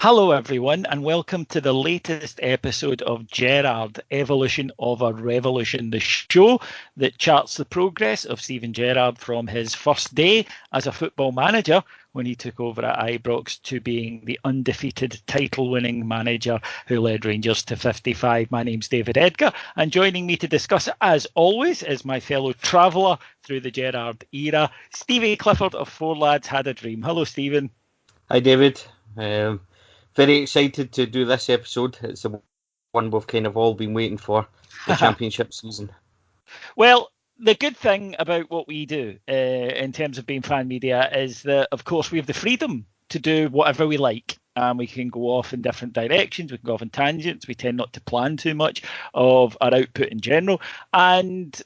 Hello, everyone, and welcome to the latest episode of Gerrard, Evolution of a Revolution, the show that charts the progress of Steven Gerrard from his first day as a football manager when he took over at Ibrox to being the undefeated title-winning manager who led Rangers to 55. My name's David Edgar, and joining me to discuss it, as always, is my fellow traveller through the Gerrard era, Stevie Clifford of Four Lads Had a Dream. Hello, Stephen. Hi, David. Very excited to do this episode. It's the one we've kind of all been waiting for, the championship season. Well, the good thing about what we do in terms of being fan media is that, of course, we have the freedom to do whatever we like. We can go off in different directions. We can go off in tangents. We tend not to plan too much of our output in general. And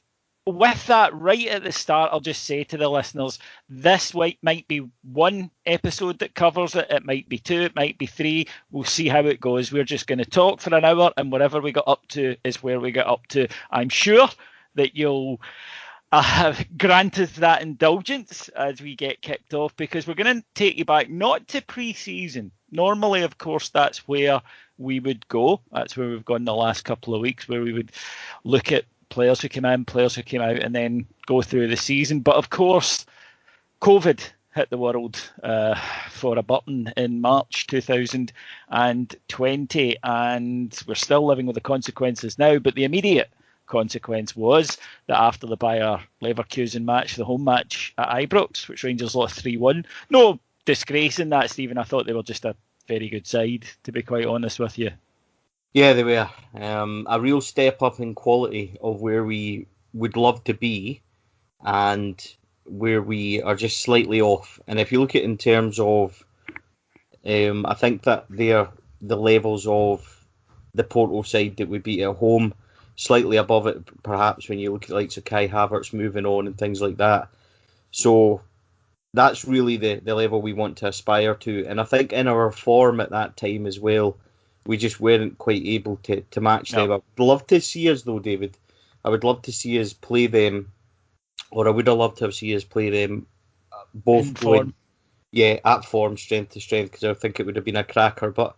with that, right at the start, I'll just say to the listeners, this might be one episode that covers it. It might be two, it might be three. We'll see how it goes. We're just going to talk for an hour, and whatever we got up to is where we get up to. I'm sure that you'll grant us that indulgence as we get kicked off, because we're going to take you back not to pre-season. Normally, of course, that's where we would go. That's where we've gone the last couple of weeks, where we would look at players who came in, players who came out, and then go through the season. But of course, COVID hit the world for a button in March 2020, and we're still living with the consequences now. But the immediate consequence was that after the Bayer Leverkusen match, the home match at Ibrox, which Rangers lost 3-1, no disgrace in that, Stephen. I thought they were just a very good side, to be quite honest with you. Yeah, they were. A real step up in quality of where we would love to be and where we are just slightly off. And if you look at it in terms of, I think that they're the levels of the Porto side that we beat at home, slightly above it perhaps when you look at like Kai Havertz moving on and things like that. So that's really the level we want to aspire to. And I think in our form at that time as well, we just weren't quite able to match them. I'd love to see us, though, David. I would love to see us play them, or I would have loved to have seen us play them both going, at form, strength to strength, because I think it would have been a cracker. But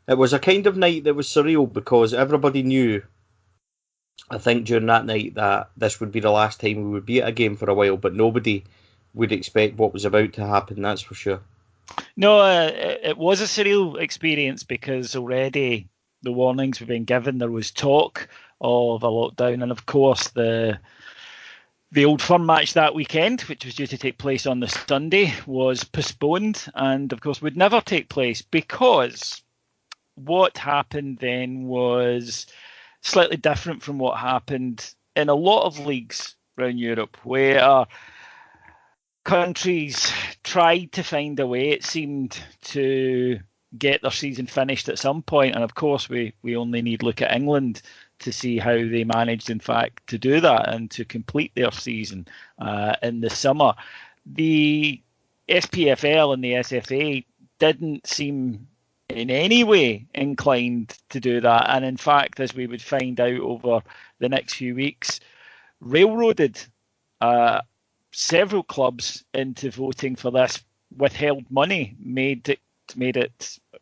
it was a kind of night that was surreal because everybody knew, I think, during that night that this would be the last time we would be at a game for a while, but nobody would expect what was about to happen, that's for sure. No, it was a surreal experience because already the warnings were being given. There was talk of a lockdown, and of course the Old Firm match that weekend, which was due to take place on the Sunday, was postponed, and of course would never take place because what happened then was slightly different from what happened in a lot of leagues around Europe, where countries tried to find a way, it seemed, to get their season finished at some point. And of course, we only need look at England to see how they managed, in fact, to do that and to complete their season in the summer. The SPFL and the SFA didn't seem in any way inclined to do that. And in fact, as we would find out over the next few weeks, railroaded several clubs into voting for this withheld money, made it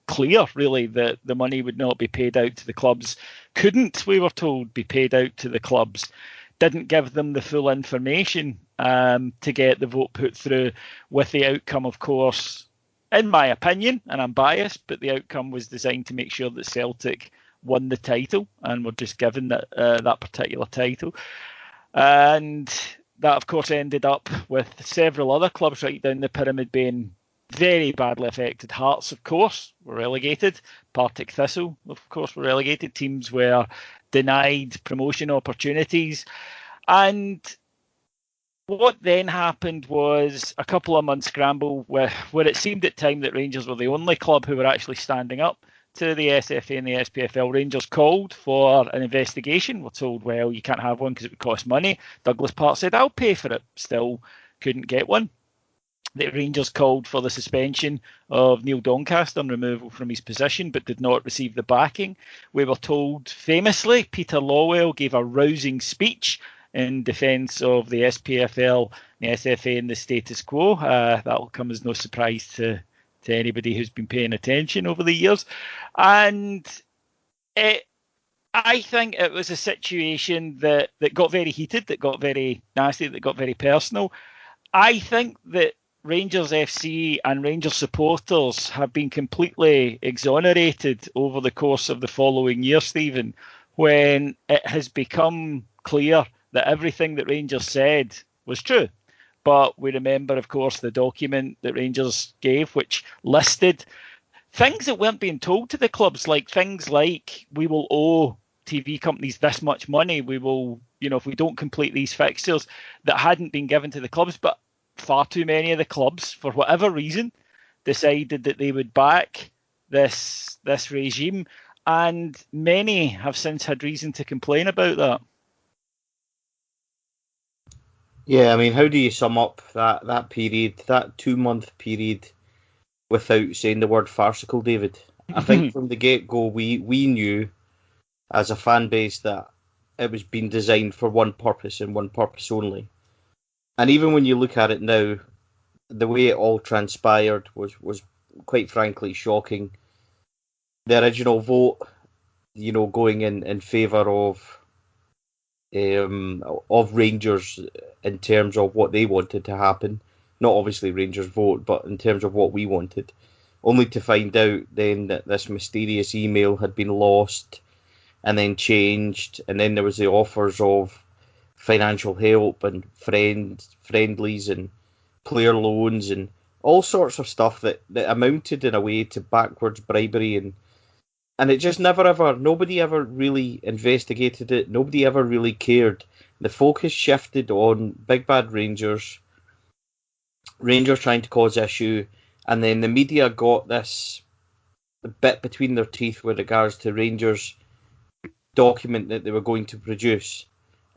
clear, really, that the money would not be paid out to the clubs. Couldn't, we were told, be paid out to the clubs. Didn't give them the full information to get the vote put through, with the outcome, of course, in my opinion, and I'm biased, but the outcome was designed to make sure that Celtic won the title and were just given that particular title. And that, of course, ended up with several other clubs right down the pyramid being very badly affected. Hearts, of course, were relegated. Partick Thistle, of course, were relegated. Teams were denied promotion opportunities. And what then happened was a couple of months scramble where it seemed at time that Rangers were the only club who were actually standing up to the SFA and the SPFL. Rangers called for an investigation. We're told, well, you can't have one because it would cost money. Douglas Park said, I'll pay for it. Still couldn't get one. The Rangers called for the suspension of Neil Doncaster and removal from his position, but did not receive the backing. We were told, famously, Peter Lawwell gave a rousing speech in defence of the SPFL, the SFA and the status quo. That will come as no surprise to to anybody who's been paying attention over the years. And I think it was a situation that got very heated, that got very nasty, that got very personal. I think that Rangers FC and Rangers supporters have been completely exonerated over the course of the following year, Stephen, when it has become clear that everything that Rangers said was true. But we remember, of course, the document that Rangers gave, which listed things that weren't being told to the clubs, like things like, we will owe TV companies this much money, we will, if we don't complete these fixtures, that hadn't been given to the clubs. But far too many of the clubs, for whatever reason, decided that they would back this regime, and many have since had reason to complain about that. Yeah, I mean, how do you sum up that period, that 2-month period, without saying the word farcical, David? I think from the get-go, we knew as a fan base that it was being designed for one purpose and one purpose only. And even when you look at it now, the way it all transpired was quite frankly shocking. The original vote, going in favour of Rangers in terms of what they wanted to happen. Not obviously Rangers' vote, but in terms of what we wanted. Only to find out then that this mysterious email had been lost and then changed, and then there was the offers of financial help and friendlies and player loans and all sorts of stuff that amounted in a way to backwards bribery, and it just nobody ever really investigated it. Nobody ever really cared. The focus shifted on big bad Rangers trying to cause issue, and then the media got this bit between their teeth with regards to Rangers document that they were going to produce.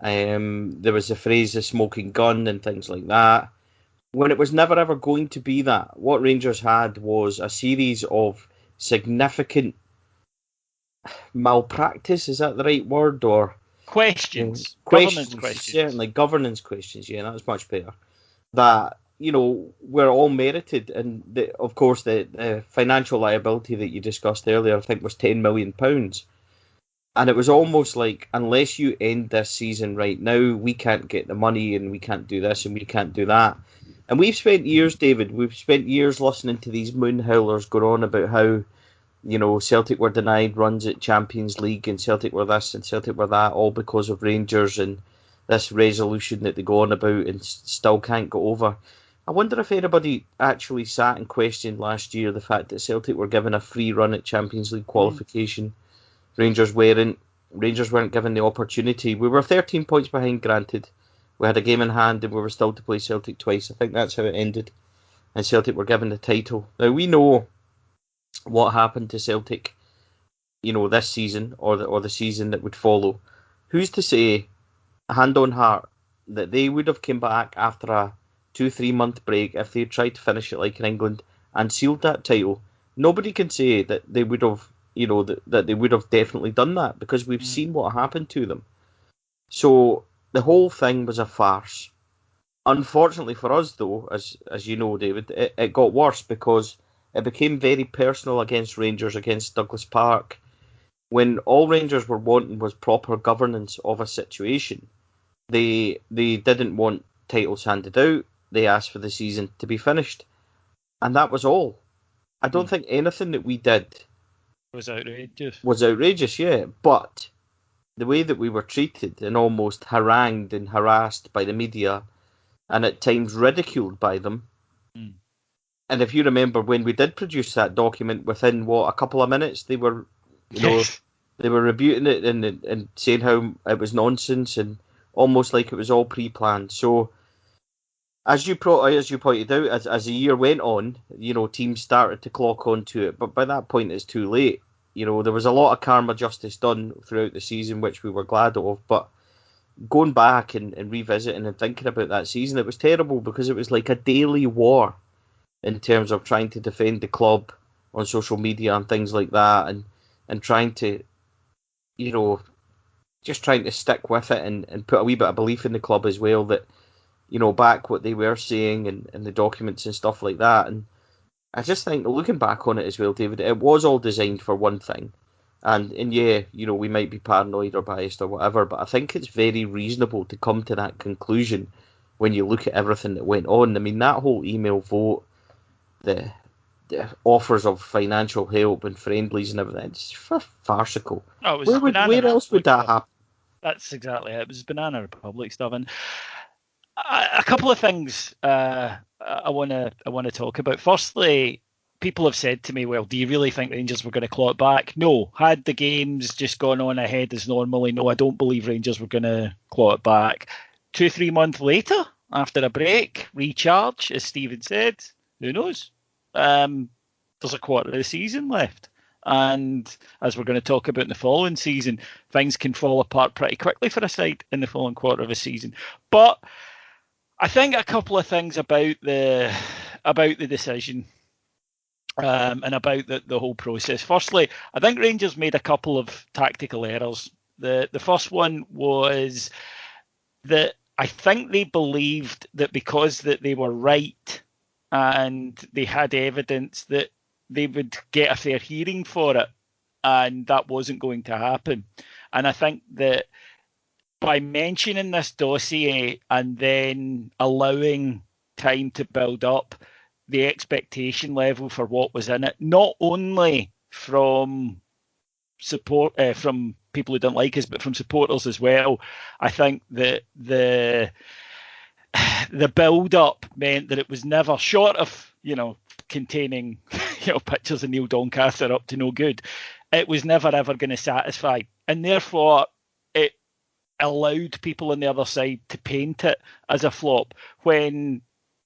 There was the phrase "the smoking gun" and things like that, when it was never ever going to be that. What Rangers had was a series of significant malpractice. Is that the right word? Or questions, governance questions. Certainly, governance questions. Yeah, that's much better. That were all merited, and of course the financial liability that you discussed earlier, I think, was £10 million. And it was almost like, unless you end this season right now, we can't get the money, and we can't do this, and we can't do that. And we've spent years, David, listening to these moon howlers go on about how, Celtic were denied runs at Champions League, and Celtic were this and Celtic were that, all because of Rangers and this resolution that they go on about and still can't go over. I wonder if anybody actually sat and questioned last year the fact that Celtic were given a free run at Champions League qualification. Rangers weren't given the opportunity. We were 13 points behind, granted. We had a game in hand and we were still to play Celtic twice. I think that's how it ended. And Celtic were given the title. Now, we know what happened to Celtic, this season or the season that would follow. Who's to say, hand on heart, that they would have come back after a 2-3 month break if they tried to finish it like in England and sealed that title? Nobody can say that they would have, that they would have definitely done that, because we've seen what happened to them. So the whole thing was a farce. Unfortunately for us, though, as you know, David, it got worse because it became very personal against Rangers, against Douglas Park, when all Rangers were wanting was proper governance of a situation. They didn't want titles handed out. They asked for the season to be finished, and that was all. I don't think anything that we did was outrageous, yeah. But the way that we were treated and almost harangued and harassed by the media, and at times ridiculed by them. And if you remember, when we did produce that document, within a couple of minutes, they were, they were rebuting it and saying how it was nonsense and almost like it was all pre-planned. So, as you pointed out, as the year went on, teams started to clock onto it. But by that point, it's too late. There was a lot of karma justice done throughout the season, which we were glad of. But going back and revisiting and thinking about that season, it was terrible because it was like a daily war in terms of trying to defend the club on social media and things like that, and trying to, just trying to stick with it and put a wee bit of belief in the club as well, that, back what they were saying and the documents and stuff like that. And I just think, looking back on it as well, David, it was all designed for one thing. And yeah, we might be paranoid or biased or whatever, but I think it's very reasonable to come to that conclusion when you look at everything that went on. I mean, that whole email vote, the offers of financial help and friendlies and everything, it's farcical. Oh, it was Where else would that happen? That's exactly it. It was Banana Republic stuff. And a couple of things I want to talk about. Firstly, people have said to me, well, do you really think Rangers were going to claw it back? No. Had the games just gone on ahead as normally? No, I don't believe Rangers were going to claw it back. 2-3 months later, after a break, recharge, as Steven said, who knows? There's a quarter of the season left. And as we're going to talk about in the following season, things can fall apart pretty quickly for a side in the following quarter of a season. But I think a couple of things about the decision and about the whole process. Firstly, I think Rangers made a couple of tactical errors. The first one was that I think they believed that because that they were right and they had evidence that they would get a fair hearing for it, and that wasn't going to happen. And I think that by mentioning this dossier and then allowing time to build up, the expectation level for what was in it, not only from support from people who didn't like us, but from supporters as well. I think that the build up meant that it was never, short of containing pictures of Neil Doncaster up to no good, it was never ever going to satisfy, and therefore it allowed people on the other side to paint it as a flop when.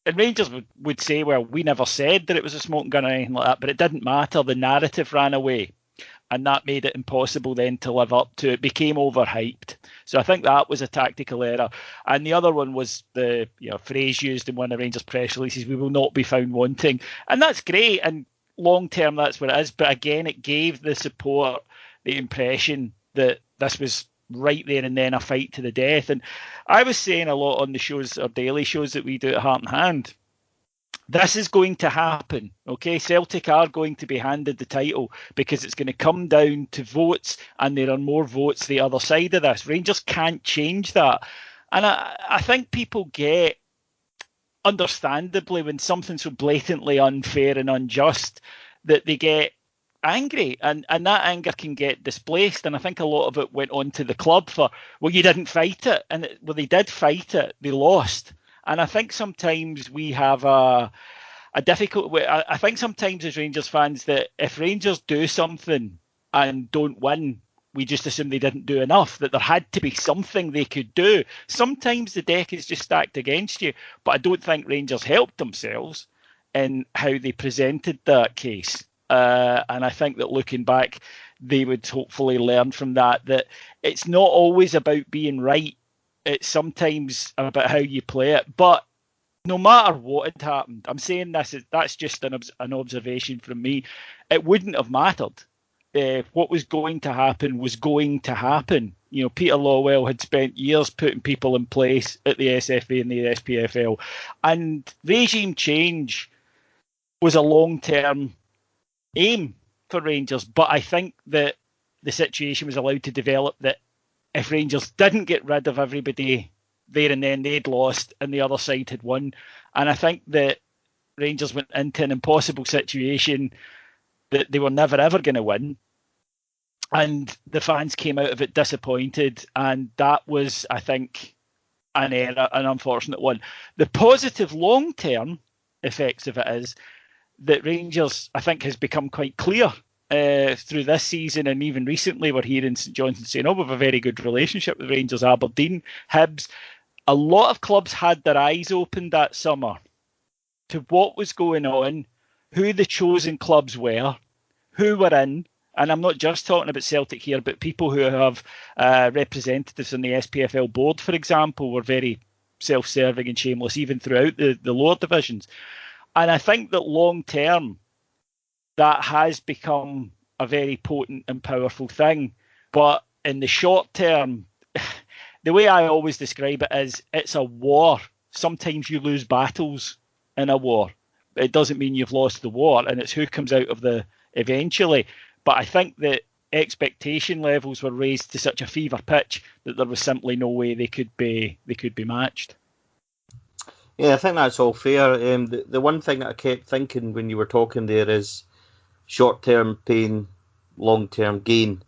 And Rangers would say, well, we never said that it was a smoking gun or anything like that, but it didn't matter. The narrative ran away, and that made it impossible then to live up to it. It became overhyped. So I think that was a tactical error. And the other one was the phrase used in one of Rangers' press releases, we will not be found wanting. And that's great, and long-term that's what it is. But again, it gave the support the impression that this was right there and then a fight to the death. And I was saying a lot on the shows, or daily shows that we do at Heart and Hand, this is going to happen, okay? Celtic are going to be handed the title because it's going to come down to votes, and there are more votes the other side of this. Rangers can't change that. And I think people get, understandably, when something's so blatantly unfair and unjust, that they get angry, and that anger can get displaced. And I think a lot of it went on to the club for, well, you didn't fight it. And they did fight it, they lost. And I think sometimes we have a difficult way. I think sometimes as Rangers fans that if Rangers do something and don't win, we just assume they didn't do enough, that there had to be something they could do. Sometimes the deck is just stacked against you, but I don't think Rangers helped themselves in how they presented that case. And I think that looking back, they would hopefully learn from that it's not always about being right. It's sometimes about how you play it. But no matter what had happened, I'm saying that's just an observation from me. It wouldn't have mattered. What was going to happen was going to happen. Peter Lawwell had spent years putting people in place at the SFA and the SPFL. And regime change was a long-term aim for Rangers, but I think that the situation was allowed to develop that if Rangers didn't get rid of everybody there and then, they'd lost and the other side had won. And I think that Rangers went into an impossible situation that they were never ever going to win, and the fans came out of it disappointed, and that was, I think, an error, an unfortunate one. The positive long-term effects of it is that Rangers, I think, has become quite clear through this season, and even recently we're hearing St Johnstone saying, we have a very good relationship with Rangers, Aberdeen, Hibs. A lot of clubs had their eyes opened that summer to what was going on, who the chosen clubs were, who were in, and I'm not just talking about Celtic here, but people who have representatives on the SPFL board, for example, were very self-serving and shameless, even throughout the lower divisions. And I think that long term, that has become a very potent and powerful thing. But in the short term, the way I always describe it is it's a war. Sometimes you lose battles in a war. it doesn't mean you've lost the war, and it's who comes out of the eventually. But I think that expectation levels were raised to such a fever pitch that there was simply no way they could be matched. Yeah, I think that's all fair. The one thing that I kept thinking when you were talking there is short-term pain, long-term gain,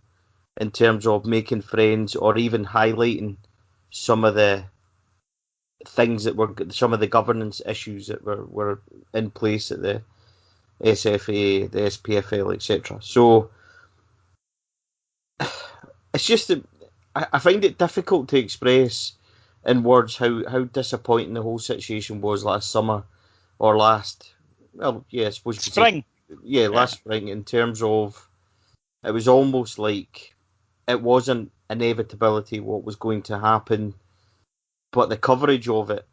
in terms of making friends or even highlighting some of the things that were, some of the governance issues that were in place at the SFA, the SPFL, etc. So it's just that I find it difficult to express in words how disappointing the whole situation was last summer, or I suppose spring. Last spring, in terms of it was almost like it wasn't inevitability what was going to happen, but the coverage of it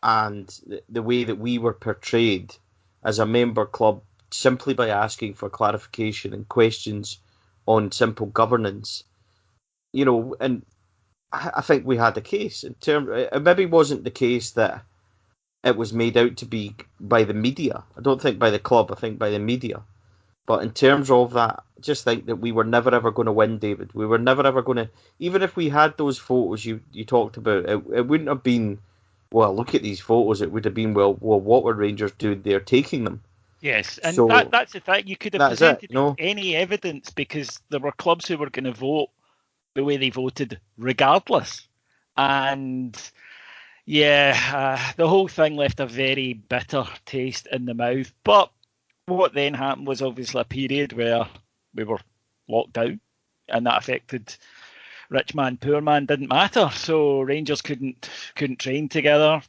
and the way that we were portrayed as a member club simply by asking for clarification and questions on simple governance, and I think we had a case in terms. It maybe wasn't the case that it was made out to be by the media. I don't think by the club. I think by the media. But in terms of that, I just think that we were never ever going to win, David. We were never ever going to. Even if we had those photos you talked about, it wouldn't have been. Well, look at these photos. It would have been well. What were Rangers doing there, taking them? Yes, and so, that's the fact. You could have presented any evidence because there were clubs who were going to vote the way they voted regardless. And the whole thing left a very bitter taste in the mouth. But what then happened was obviously a period where we were locked down, and that affected rich man, poor man, didn't matter. So Rangers couldn't train together.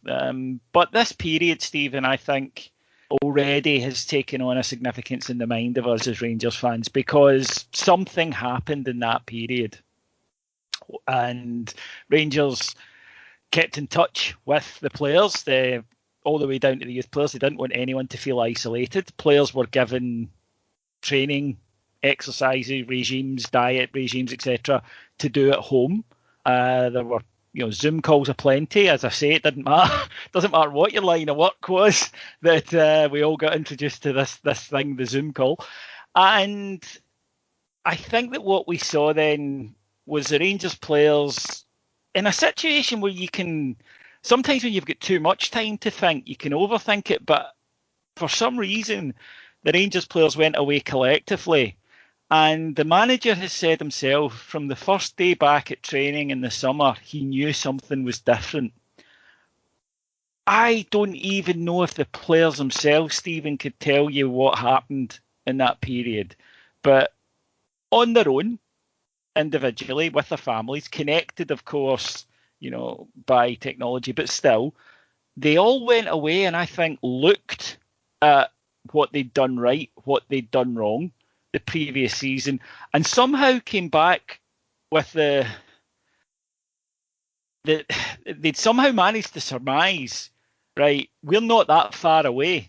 But this period, Stephen, I think already has taken on a significance in the mind of us as Rangers fans, because something happened in that period. And Rangers kept in touch with the players, all the way down to the youth players. They didn't want anyone to feel isolated. Players were given training, exercises, regimes, diet regimes, etc., to do at home. There were Zoom calls aplenty. As I say, it didn't matter. Doesn't matter what your line of work was, that we all got introduced to this thing, the Zoom call. And I think that what we saw then was the Rangers players in a situation where you can, sometimes when you've got too much time to think, you can overthink it. But for some reason, the Rangers players went away collectively. And the manager has said himself, from the first day back at training in the summer, he knew something was different. I don't even know if the players themselves, Stephen, could tell you what happened in that period. But on their own, individually, with their families, connected, of course, by technology, but still, they all went away and I think looked at what they'd done right, what they'd done wrong the previous season, and somehow came back with they'd somehow managed to surmise, right, we're not that far away.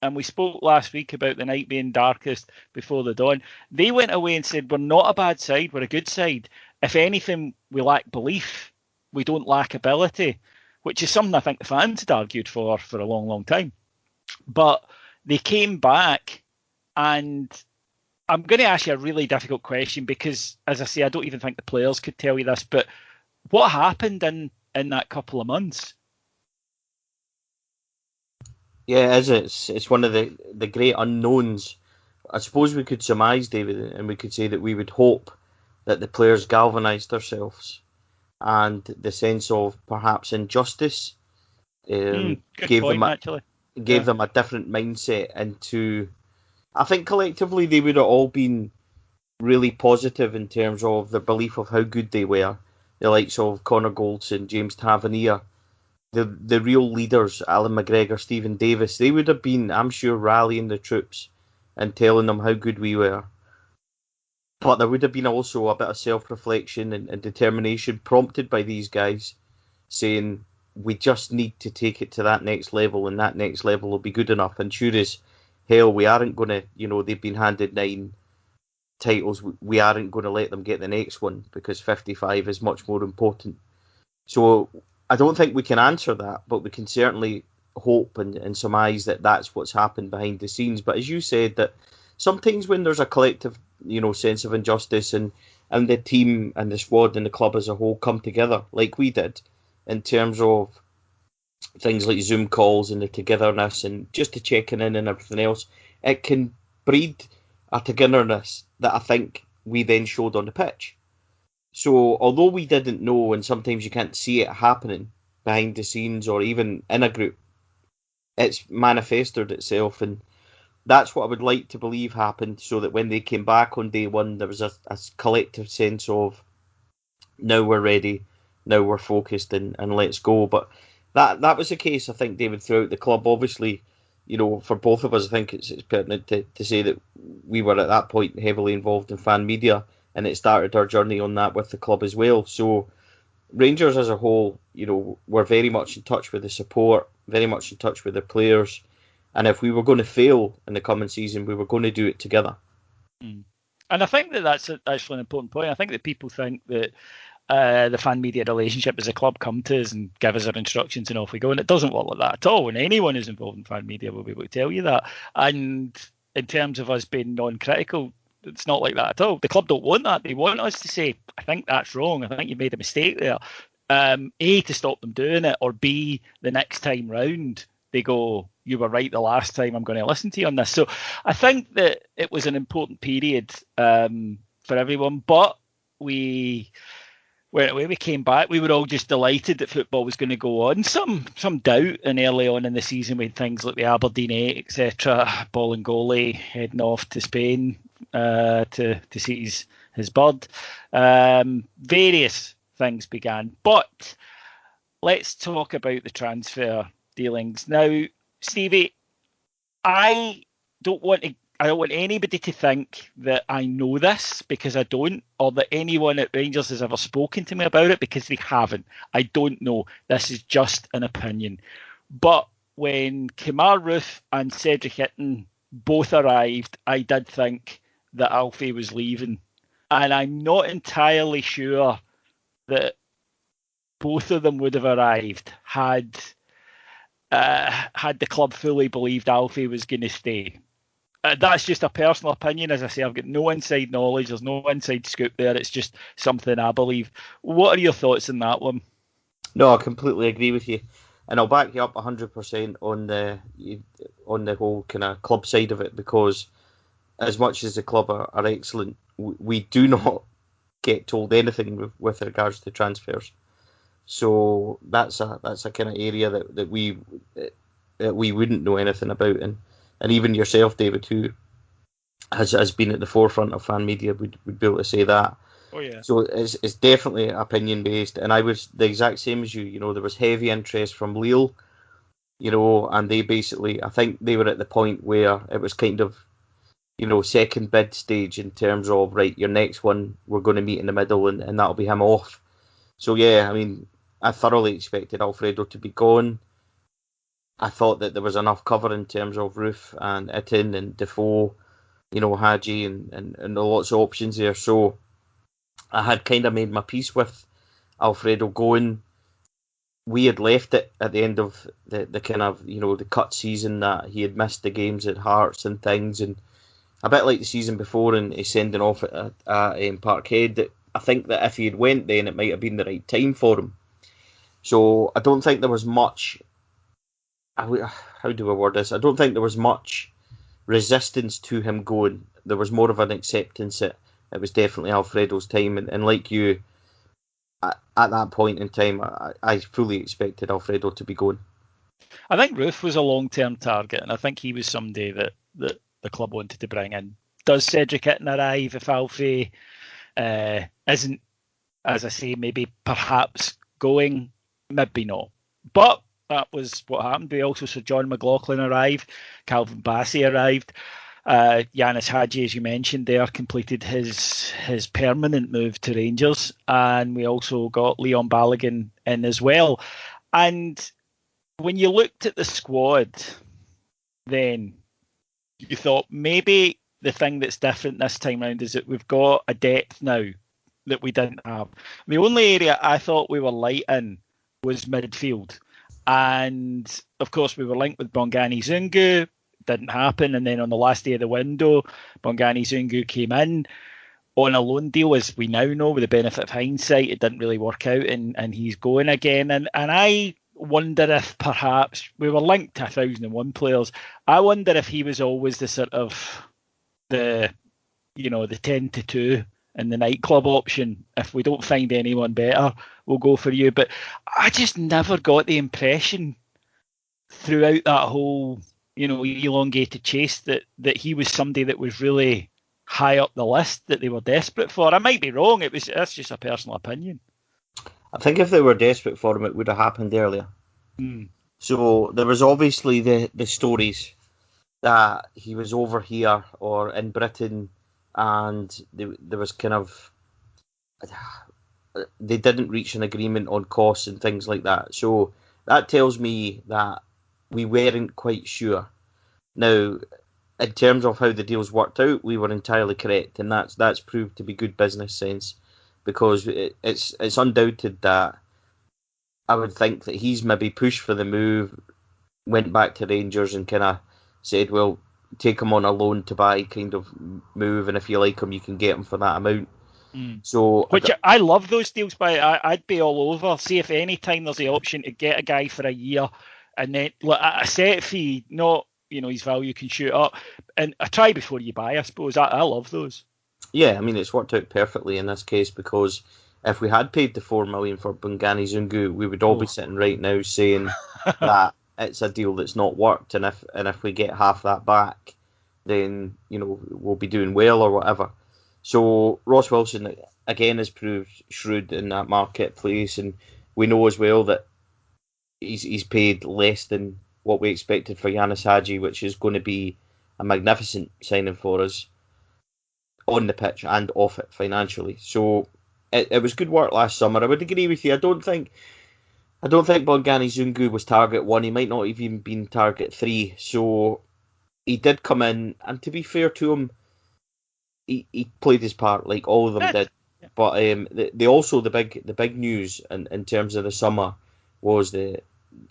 And we spoke last week about the night being darkest before the dawn. They went away and said, we're not a bad side, we're a good side. If anything, we lack belief. We don't lack ability, which is something I think the fans had argued for a long, long time. But they came back, and I'm going to ask you a really difficult question because, as I say, I don't even think the players could tell you this, but what happened in that couple of months? Yeah, it's one of the great unknowns. I suppose we could surmise, David, and we could say that we would hope that the players galvanised themselves, and the sense of perhaps injustice gave them a different mindset into. I think collectively they would have all been really positive in terms of their belief of how good they were. The likes of Connor Goldson, James Tavernier, the real leaders, Alan McGregor, Stephen Davis, they would have been, I'm sure, rallying the troops and telling them how good we were. But there would have been also a bit of self-reflection and determination prompted by these guys saying, we just need to take it to that next level, and that next level will be good enough. And sure as hell, we aren't going to, they've been handed 9 titles, we aren't going to let them get the next one because 55 is much more important. So I don't think we can answer that, but we can certainly hope and surmise that that's what's happened behind the scenes. But as you said, that sometimes when there's a collective, sense of injustice and the team and the squad and the club as a whole come together like we did in terms of things like Zoom calls and the togetherness and just the checking in and everything else, it can breed a togetherness that I think we then showed on the pitch. So although we didn't know, and sometimes you can't see it happening behind the scenes or even in a group, it's manifested itself, and that's what I would like to believe happened, so that when they came back on day one, there was a collective sense of now we're ready, now we're focused, and let's go. But that was the case, I think, David, throughout the club. Obviously, for both of us, I think it's pertinent to say that we were at that point heavily involved in fan media, and it started our journey on that with the club as well. So Rangers as a whole, were very much in touch with the support, very much in touch with the players, and if we were going to fail in the coming season, we were going to do it together. And I think that's actually an important point. I think that people think that the fan media relationship as a club come to us and give us our instructions and off we go, and it doesn't work like that at all. And anyone who's involved in fan media will be able to tell you that. And in terms of us being non-critical, it's not like that at all. The club don't want that. They want us to say, I think that's wrong. I think you made a mistake there. A, to stop them doing it, or B, the next time round, they go, you were right the last time, I'm going to listen to you on this. So I think that it was an important period for everyone. But when we came back, we were all just delighted that football was going to go on. Some doubt, and early on in the season with things like the Aberdeen 8, etc., Bolingoli heading off to Spain to see his bird. Various things began. But let's talk about the transfer dealings. Now, Stevie, I don't want anybody to think that I know this, because I don't, or that anyone at Rangers has ever spoken to me about it, because they haven't. I don't know. This is just an opinion. But when Kemar Roofe and Cedric Itten both arrived, I did think that Alfie was leaving. And I'm not entirely sure that both of them would have arrived had the club fully believed Alfie was going to stay. That's just a personal opinion. As I say, I've got no inside knowledge. There's no inside scoop there. It's just something I believe. What are your thoughts on that one? No, I completely agree with you, and I'll back you up 100% on the whole kind of club side of it, because as much as the club are excellent, we do not get told anything with regards to transfers. So that's a kind of area that we wouldn't know anything about, and even yourself, David, who has been at the forefront of fan media, would be able to say that. Oh yeah. So it's definitely opinion based, and I was the exact same as you. There was heavy interest from Lille, and they basically, I think they were at the point where it was kind of, second bid stage in terms of, right, your next one, we're going to meet in the middle, and that'll be him off. So yeah, I mean, I thoroughly expected Alfredo to be gone. I thought that there was enough cover in terms of Roofe and Itten and Defoe, Hadji and lots of options there. So I had kind of made my peace with Alfredo going. We had left it at the end of the kind of, the cut season, that he had missed the games at Hearts and things, and a bit like the season before and he's sending off at Parkhead, that I think that if he had went then, it might have been the right time for him. So I don't think there was much, how do I word this? I don't think there was much resistance to him going. There was more of an acceptance that it was definitely Alfredo's time. And like you, at that point in time, I fully expected Alfredo to be going. I think Roofe was a long-term target, and I think he was somebody that the club wanted to bring in. Does Cedric Itten arrive if Alfie isn't, as I say, maybe perhaps going? Maybe not. But that was what happened. We also saw John McLaughlin arrive. Calvin Bassey arrived. Yanis Hadji, as you mentioned there, completed his permanent move to Rangers. And we also got Leon Balogun in as well. And when you looked at the squad, then you thought maybe the thing that's different this time round is that we've got a depth now that we didn't have. The only area I thought we were light in was midfield. And of course, we were linked with Bongani Zungu. Didn't happen. And then on the last day of the window, Bongani Zungu came in on a loan deal, as we now know, with the benefit of hindsight. It didn't really work out, and he's going again. And I wonder if perhaps we were linked to 1001 players. I wonder if he was always the sort of the 10 to 2 and the nightclub option. If we don't find anyone better, we'll go for you. But I just never got the impression throughout that whole elongated chase that he was somebody that was really high up the list that they were desperate for. I might be wrong. That's just a personal opinion. I think if they were desperate for him, it would have happened earlier. So there was obviously the stories that he was over here or in Britain, and there was kind of, they didn't reach an agreement on costs and things like that. So that tells me that we weren't quite sure. Now, in terms of how the deals worked out, we were entirely correct, and that's proved to be good business sense, because it's undoubted that I would think that he's maybe pushed for the move, went back to Rangers and kind of said, well, take him on a loan to buy kind of move, and if you like him, you can get him for that amount. So, which I love those deals, but I'd be all over. See if any time there's the option to get a guy for a year, and then a set fee, not his value can shoot up, and a try before you buy. I suppose I love those. Yeah, I mean, it's worked out perfectly in this case, because if we had paid the $4 million for Bongani Zungu, we would all be sitting right now saying that it's a deal that's not worked, and if we get half that back, then we'll be doing well or whatever. So Ross Wilson again has proved shrewd in that marketplace, and we know as well that he's paid less than what we expected for Yanis Hadji, which is going to be a magnificent signing for us on the pitch and off it financially. So it was good work last summer. I would agree with you. I don't think Bongani Zungu was target 1. He might not even been target 3. So he did come in, and to be fair to him, he played his part like all of them did. Yeah. But the big news in terms of the summer was the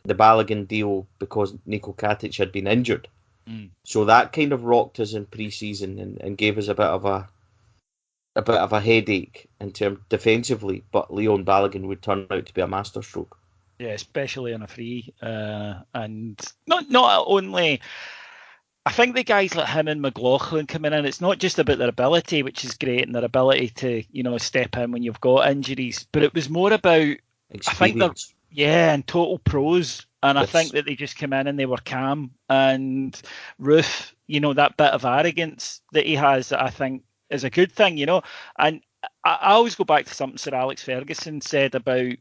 Balogun deal, because Niko Katic had been injured. So that kind of rocked us in pre-season and gave us a bit of a headache in terms defensively. But Leon Balogun would turn out to be a masterstroke. Yeah, especially on a free, and not only. I think the guys like him and McLaughlin coming in, it's not just about their ability, which is great, and their ability to step in when you've got injuries, but it was more about experience. And total pros. And I think that they just came in and they were calm. And Ruth, that bit of arrogance that he has, that I think is a good thing, And I always go back to something Sir Alex Ferguson said about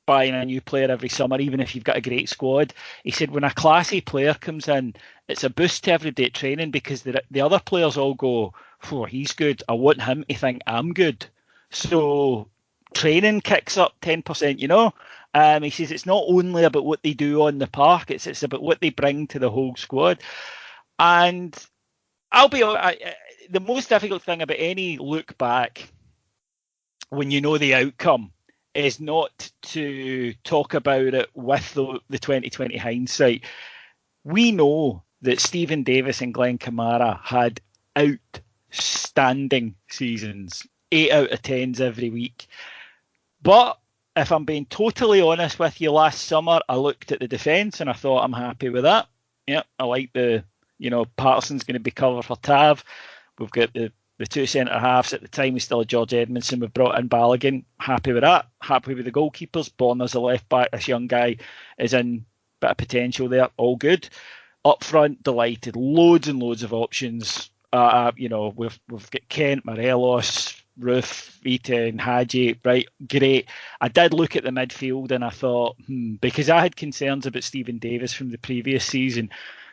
buying a new player every summer, even if you've got a great squad. He said when a classy player comes in, it's a boost to every day at training, because the other players all go, oh, he's good. I want him to think I'm good. So training kicks up 10%, He says it's not only about what they do on the park, it's about what they bring to the whole squad. And the most difficult thing about any look back when you know the outcome is not to talk about it with the 2020 hindsight. We know that Stephen Davis and Glenn Kamara had outstanding seasons, 8 out of 10s every week. But if I'm being totally honest with you, last summer I looked at the defence and I thought I'm happy with that. Yeah, I like Patterson's going to be cover for Tav. We've got the two centre halves at the time. We still had George Edmondson. We've brought in Balogun. Happy with that. Happy with the goalkeepers. Borner's a left back. This young guy is in a bit of potential there. All good. Up front, delighted. Loads and loads of options. We've got Kent, Morelos, Roof, Vita and Hadji. Right, great. I did look at the midfield and I thought, because I had concerns about Stephen Davis from the previous season.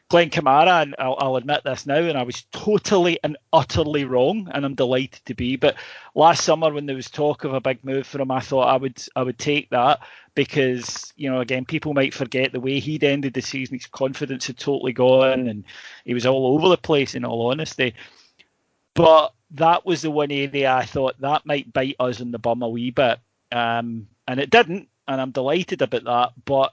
Glenn Kamara, and I'll admit this now, and I was totally and utterly wrong, and I'm delighted to be. But last summer, when there was talk of a big move for him, I thought I would take that, because again, people might forget the way he'd ended the season. His confidence had totally gone, and he was all over the place, in all honesty. But that was the one area I thought that might bite us in the bum a wee bit, and it didn't, and I'm delighted about that. But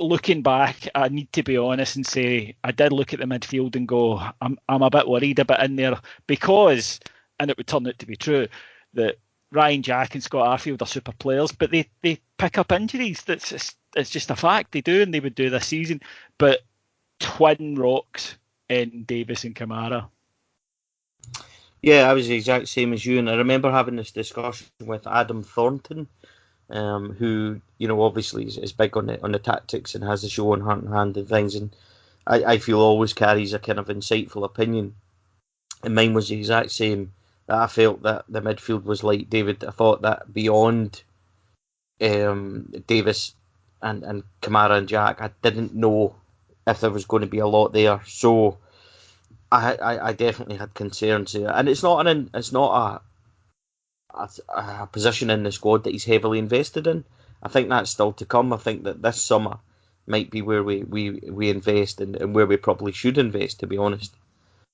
looking back, I need to be honest and say I did look at the midfield and go, I'm a bit worried a bit in there because, and it would turn out to be true, that Ryan Jack and Scott Arfield are super players, but they pick up injuries. It's just a fact. They do, and they would do this season. But twin rocks in Davis and Kamara. Yeah, I was the exact same as you, and I remember having this discussion with Adam Thornton, who obviously is big on the tactics and has the show on Heart and Hand and things, and I feel always carries a kind of insightful opinion. And mine was the exact same. That I felt that the midfield was like David. I thought that beyond Davis and Kamara and Jack, I didn't know if there was going to be a lot there. So I definitely had concerns there, and it's not a position in the squad that he's heavily invested in. I think that's still to come. I think that this summer might be where we invest and where we probably should invest, to be honest,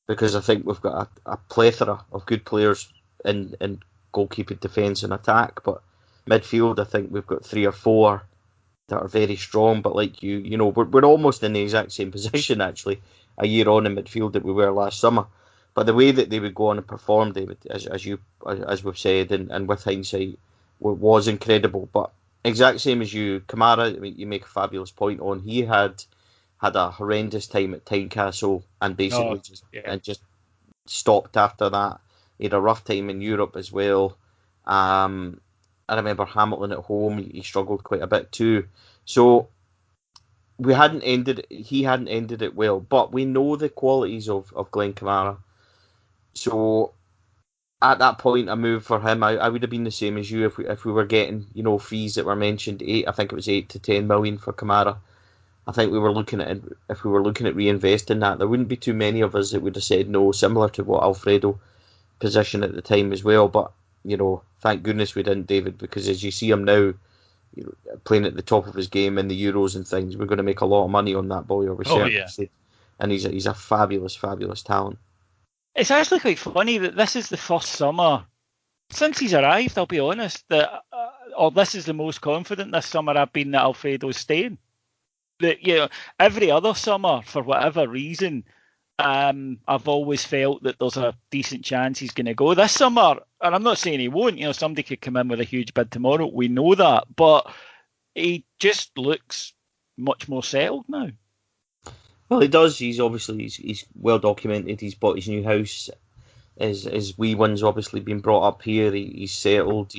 because I think we've got a plethora of good players in goalkeeping, defence and attack, but midfield I think we've got 3 or 4 that are very strong, but like we're almost in the exact same position actually a year on in midfield that we were last summer. But the way that they would go on and perform, David, as we've said, and with hindsight, was incredible. But exact same as you, Kamara, I mean, you make a fabulous point on. He had a horrendous time at Tynecastle and basically just stopped after that. He had a rough time in Europe as well. I remember Hamilton at home, he struggled quite a bit too. So he hadn't ended it well, but we know the qualities of Glenn Kamara. So at that point, a move for him, I would have been the same as you if we were getting fees that were mentioned. I think it was 8 to 10 million for Kamara. I think we were looking at if we were looking at reinvesting that, there wouldn't be too many of us that would have said no, similar to what Alfredo positioned at the time as well. But thank goodness we didn't, David, because as you see him now, playing at the top of his game in the Euros and things, we're going to make a lot of money on that boy, obviously. And he's a fabulous, fabulous talent. It's actually quite funny that this is the first summer since he's arrived, I'll be honest, that or this is the most confident this summer I've been that Alfredo's staying. That every other summer, for whatever reason, I've always felt that there's a decent chance he's going to go this summer. And I'm not saying he won't. Somebody could come in with a huge bid tomorrow. We know that, but he just looks much more settled now. Well, he does. He's well documented. He's bought his new house. His wee one's obviously been brought up here. He's settled.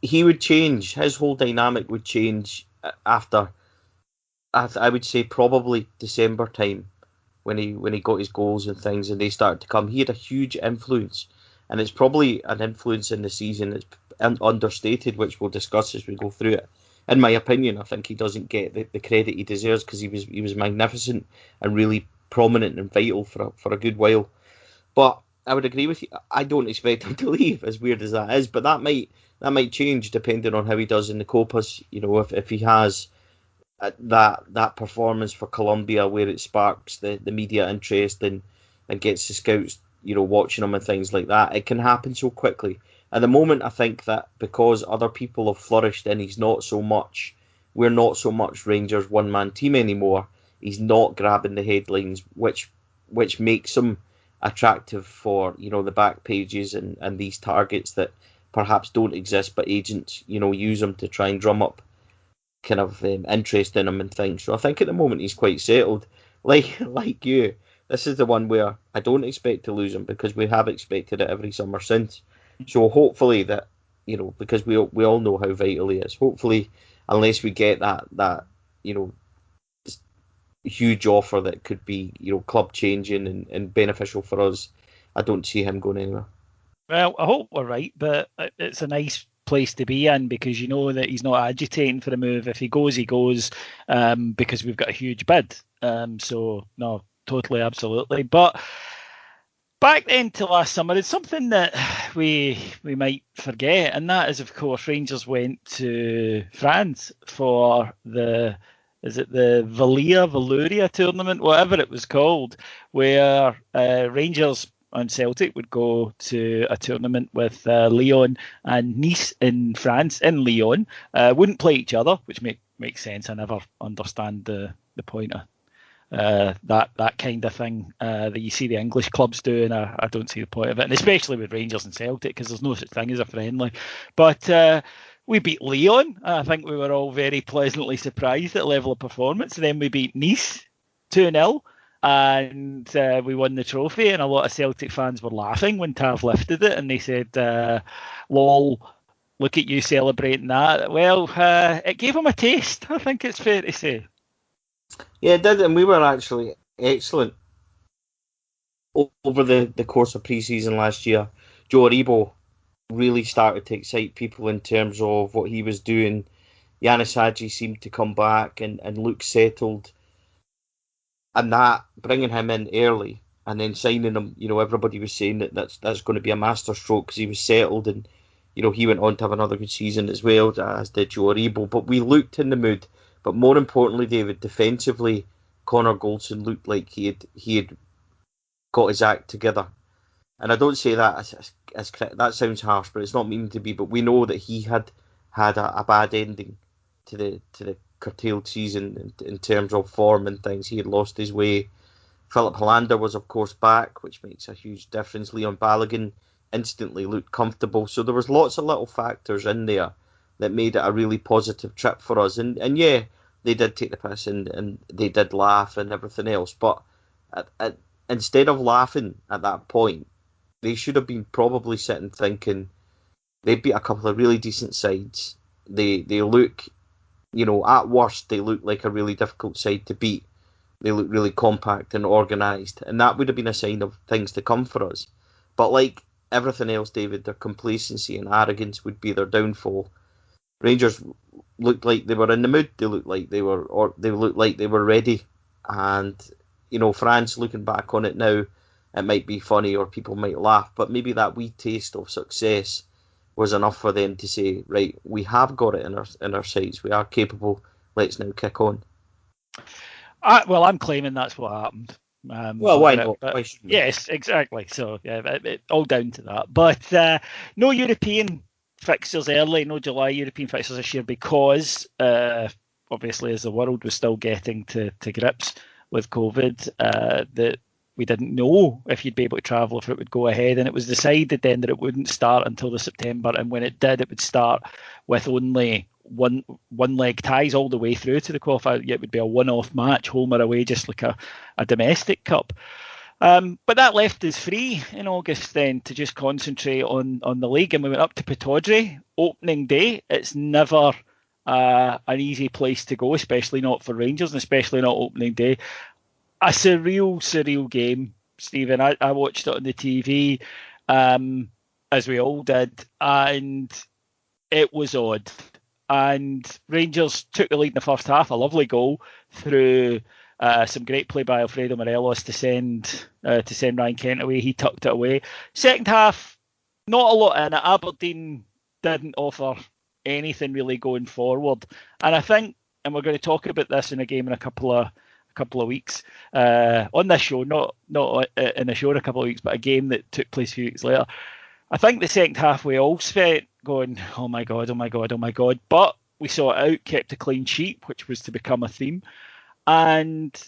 He would change. His whole dynamic would change after, I would say, probably December time when he got his goals and things, and they started to come. He had a huge influence, and it's probably an influence in the season that's understated, which we'll discuss as we go through it. In my opinion, I think he doesn't get the credit he deserves because he was magnificent and really prominent and vital for a good while. But I would agree with you. I don't expect him to leave, as weird as that is. But that might change depending on how he does in the Copas. If he has that performance for Colombia where it sparks the media interest and gets the scouts watching him and things like that, it can happen so quickly. At the moment, I think that because other people have flourished and we're not so much Rangers one-man team anymore, he's not grabbing the headlines, which makes him attractive for the back pages and these targets that perhaps don't exist, but agents use them to try and drum up kind of interest in him and things. So I think at the moment he's quite settled. Like you, this is the one where I don't expect to lose him because we have expected it every summer since. So hopefully that, because we all know how vital he is, hopefully, unless we get that huge offer that could be, club changing and beneficial for us, I don't see him going anywhere. Well, I hope we're right, but it's a nice place to be in because you know that he's not agitating for a move. If he goes, he goes, because we've got a huge bid. So, no, totally, absolutely. But back then to last summer, it's something that we might forget, and that is, of course, Rangers went to France for the Valuria tournament, whatever it was called, where Rangers and Celtic would go to a tournament with Lyon and Nice in France, in Lyon. Wouldn't play each other, which makes sense. I never understand the point of that kind of thing that you see the English clubs do, and I don't see the point of it, and especially with Rangers and Celtic, because there's no such thing as a friendly. But we beat Lyon. I think we were all very pleasantly surprised at the level of performance. And then we beat Nice 2-0, and we won the trophy. And a lot of Celtic fans were laughing when Tav lifted it, and they said, "Lol, look at you celebrating that." Well, it gave him a taste, I think it's fair to say. Yeah, it did, and we were actually excellent over the course of pre-season last year. Joe Aribo really started to excite people in terms of what he was doing. Yanis Hadji seemed to come back and look settled. And that, bringing him in early and then signing him, everybody was saying that's going to be a masterstroke because he was settled, and, he went on to have another good season as well, as did Joe Aribo. But we looked in the mood. But more importantly, David, defensively, Connor Goldson looked like he had got his act together. And I don't say that as that sounds harsh, but it's not meant to be. But we know that he had a bad ending to the curtailed season in terms of form and things. He had lost his way. Philip Hollander was, of course, back, which makes a huge difference. Leon Balogun instantly looked comfortable. So there was lots of little factors in there that made it a really positive trip for us. And yeah, they did take the piss and they did laugh and everything else. But instead of laughing at that point, they should have been probably sitting thinking they beat a couple of really decent sides. They look, at worst, they look like a really difficult side to beat. They look really compact and organised. And that would have been a sign of things to come for us. But like everything else, David, their complacency and arrogance would be their downfall. Rangers looked like they were in the mood. They looked like they were ready. And, France, looking back on it now, it might be funny or people might laugh, but maybe that wee taste of success was enough for them to say, right, we have got it in our sights. We are capable. Let's now kick on. I'm claiming that's what happened. Why not? Why shouldn't we? Yes, exactly. So, yeah, all down to that. But no European fixtures early, no July European fixtures this year because, obviously, as the world was still getting to grips with COVID, that we didn't know if you'd be able to travel, if it would go ahead, and it was decided then that it wouldn't start until the September, and when it did, it would start with only one leg ties all the way through to the qualifier. It would be a one-off match, home or away, just like a domestic cup. But that left us free in August then to just concentrate on the league, and we went up to Pittodrie opening day. It's never an easy place to go, especially not for Rangers, and especially not opening day. A surreal game, Stephen. I watched it on the TV, as we all did, and it was odd. And Rangers took the lead in the first half, a lovely goal through some great play by Alfredo Morelos to send Ryan Kent away. He tucked it away. Second half, not a lot in it. Aberdeen didn't offer anything really going forward. And I think, and we're going to talk about this in a game in a couple of weeks on this show, not in a show in a couple of weeks, but a game that took place a few weeks later. I think the second half we all spent going, oh my God. But we saw it out, kept a clean sheet, which was to become a theme. And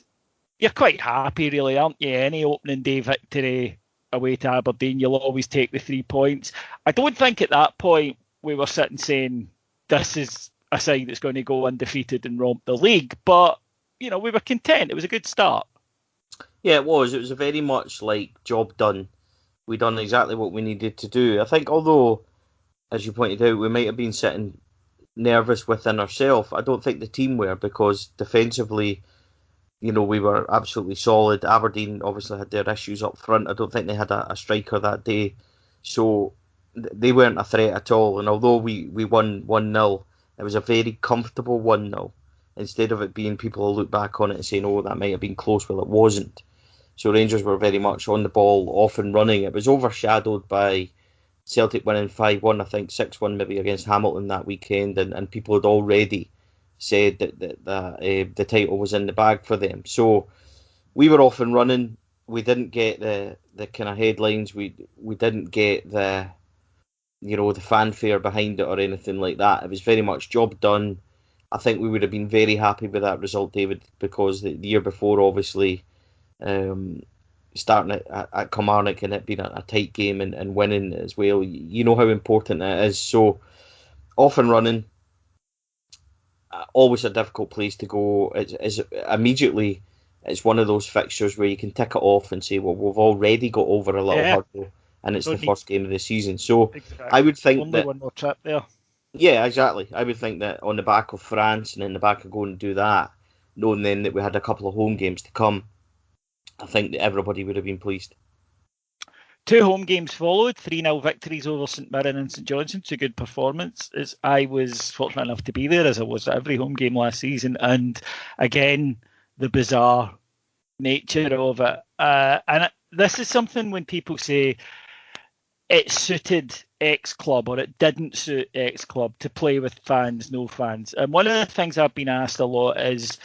you're quite happy, really, aren't you? Any opening day victory away to Aberdeen, you'll always take the 3 points. I don't think at that point we were sitting saying this is a side that's going to go undefeated and romp the league. But, we were content. It was a good start. Yeah, it was. It was a very much like job done. We done exactly what we needed to do. I think, although, as you pointed out, we might have been sitting nervous within ourselves, I don't think the team were, because defensively, we were absolutely solid. Aberdeen obviously had their issues up front. I don't think they had a striker that day. So they weren't a threat at all. And although we won 1-0, it was a very comfortable 1-0. Instead of it being people who look back on it and saying, oh, that might have been close. Well, it wasn't. So Rangers were very much on the ball, off and running. It was overshadowed by Celtic winning 5-1, I think 6-1 maybe against Hamilton that weekend. And people had already said that the title was in the bag for them. So we were off and running. We didn't get the kind of headlines. We didn't get the fanfare behind it or anything like that. It was very much job done. I think we would have been very happy with that result, David, because the year before, obviously, starting at Kilmarnock and it being a tight game and winning as well, you know how important it is. So, off and running, always a difficult place to go. It's immediately, it's one of those fixtures where you can tick it off and say, well, we've already got over a little hurdle, and it's the first game of the season. So, exactly. I would think only one more trip there. Yeah, exactly. I would think that on the back of France and in the back of going to do that, knowing then that we had a couple of home games to come, I think that everybody would have been pleased. 2 home games followed, 3-0 victories over St Mirren and St Johnstone. 2 good performances. I was fortunate enough to be there, as I was at every home game last season. And again, the bizarre nature of it. And this is something when people say it suited X club or it didn't suit X club to play with fans, no fans. And one of the things I've been asked a lot is,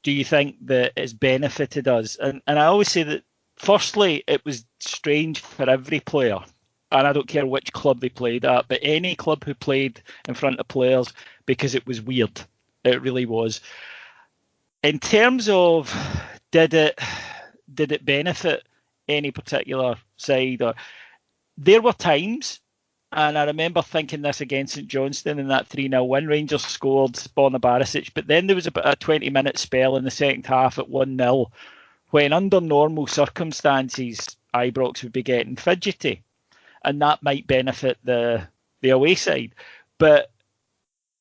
do you think that it's benefited us? And I always say that, firstly, it was strange for every player. And I don't care which club they played at, but any club who played in front of players, because it was weird. It really was. In terms of did it benefit any particular side? Or there were times, and I remember thinking this against St Johnstone in that 3-0 win. Rangers scored, Borna Barisic, but then there was about a 20-minute spell in the second half at 1-0 when under normal circumstances Ibrox would be getting fidgety, and that might benefit the away side. But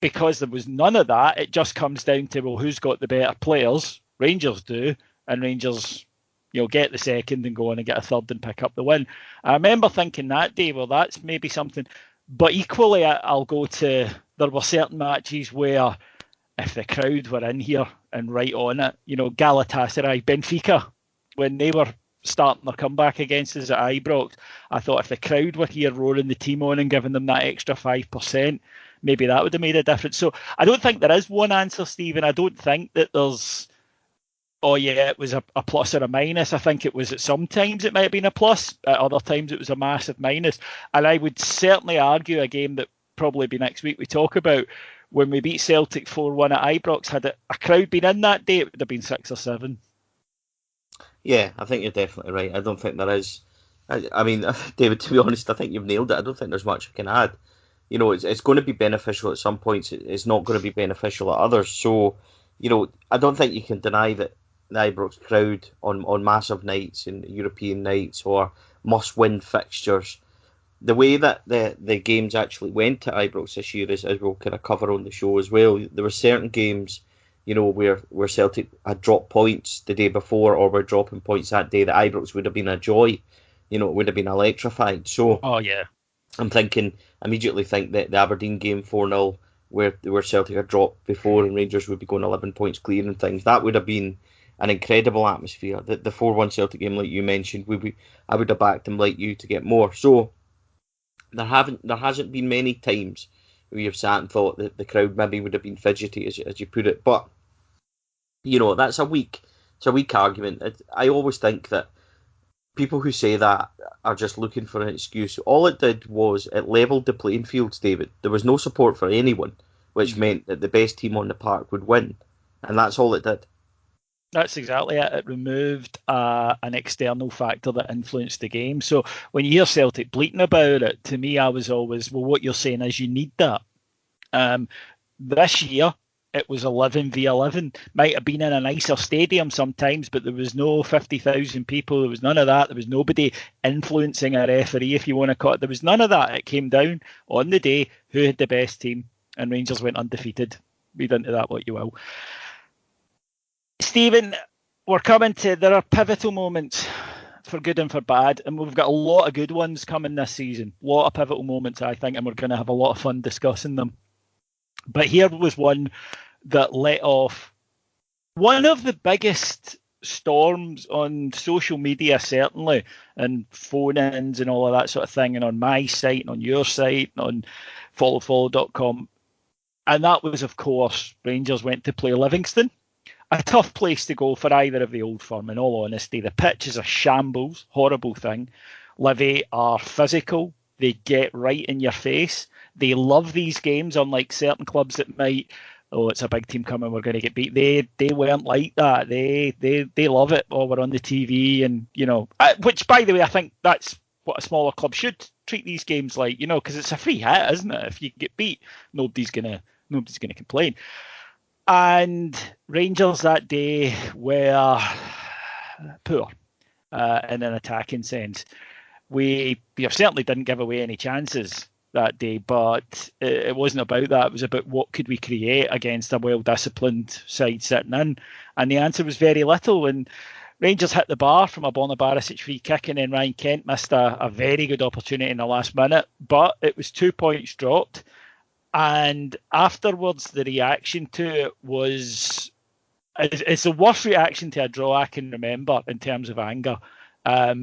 because there was none of that, it just comes down to, well, who's got the better players? Rangers do, and Rangers get the second and go on and get a third and pick up the win. I remember thinking that day, well, that's maybe something. But equally, I'll go to, there were certain matches where if the crowd were in here and right on it, Galatasaray, Benfica, when they were starting their comeback against us at Ibrox, I thought if the crowd were here roaring the team on and giving them that extra 5%, maybe that would have made a difference. So I don't think there is one answer, Stephen. I don't think that there's, oh yeah, it was a plus or a minus. I think it was at some times it might have been a plus. At other times it was a massive minus. And I would certainly argue a game that probably be next week we talk about, when we beat Celtic 4-1 at Ibrox, had a crowd been in that day, it would have been 6 or 7. Yeah, I think you're definitely right. I don't think there is. I mean, David, to be honest, I think you've nailed it. I don't think there's much I can add. It's going to be beneficial at some points. It's not going to be beneficial at others. So, I don't think you can deny that the Ibrox crowd on massive nights and European nights or must-win fixtures, the way that the games actually went to Ibrox this year, as we'll kind of cover on the show as well, there were certain games, where Celtic had dropped points the day before or were dropping points that day, that Ibrox would have been a joy. It would have been electrified. So, oh yeah, immediately think that the Aberdeen game 4-0, where Celtic had dropped before and Rangers would be going 11 points clear and things, that would have been an incredible atmosphere. The 4-1 Celtic game, like you mentioned, I would have backed them like you to get more. So there hasn't been many times where you've sat and thought that the crowd maybe would have been fidgety, as you put it. But that's a weak argument. I always think that people who say that are just looking for an excuse. All it did was it levelled the playing fields, David. There was no support for anyone, which meant that the best team on the park would win, and that's all it did. That's exactly it. It removed an external factor that influenced the game. So when you hear Celtic bleating about it, to me, I was always, well, what you're saying is you need that. This year, it was 11v11. Might have been in a nicer stadium sometimes, but there was no 50,000 people. There was none of that. There was nobody influencing a referee, if you want to call it. There was none of that. It came down on the day who had the best team, and Rangers went undefeated. Read into that what you will. Stephen, we're coming to, there are pivotal moments for good and for bad, and we've got a lot of good ones coming this season. A lot of pivotal moments, I think, and we're going to have a lot of fun discussing them. But here was one that let off one of the biggest storms on social media, certainly, and phone-ins and all of that sort of thing, and on my site and on your site and on followfollow.com. And that was, of course, Rangers went to play Livingston. A tough place to go for either of the Old Firm, in all honesty. The pitch is a shambles, horrible thing. Livy are physical. They get right in your face. They love these games, unlike certain clubs that might oh, it's a big team coming, we're going to get beat. They weren't like that. They love it. Oh, we're on the TV, and which, by the way, I think that's what a smaller club should treat these games like, because it's a free hit, isn't it? If you get beat, nobody's gonna complain. And Rangers that day were poor in an attacking sense. We certainly didn't give away any chances that day, but it wasn't about that. It was about what could we create against a well-disciplined side sitting in, and the answer was very little. And Rangers hit the bar from a Borna Barisic free kick, and then Ryan Kent missed a very good opportunity in the last minute, but it was 2 points dropped. And afterwards, the reaction to it was, it's the worst reaction to a draw I can remember in terms of anger.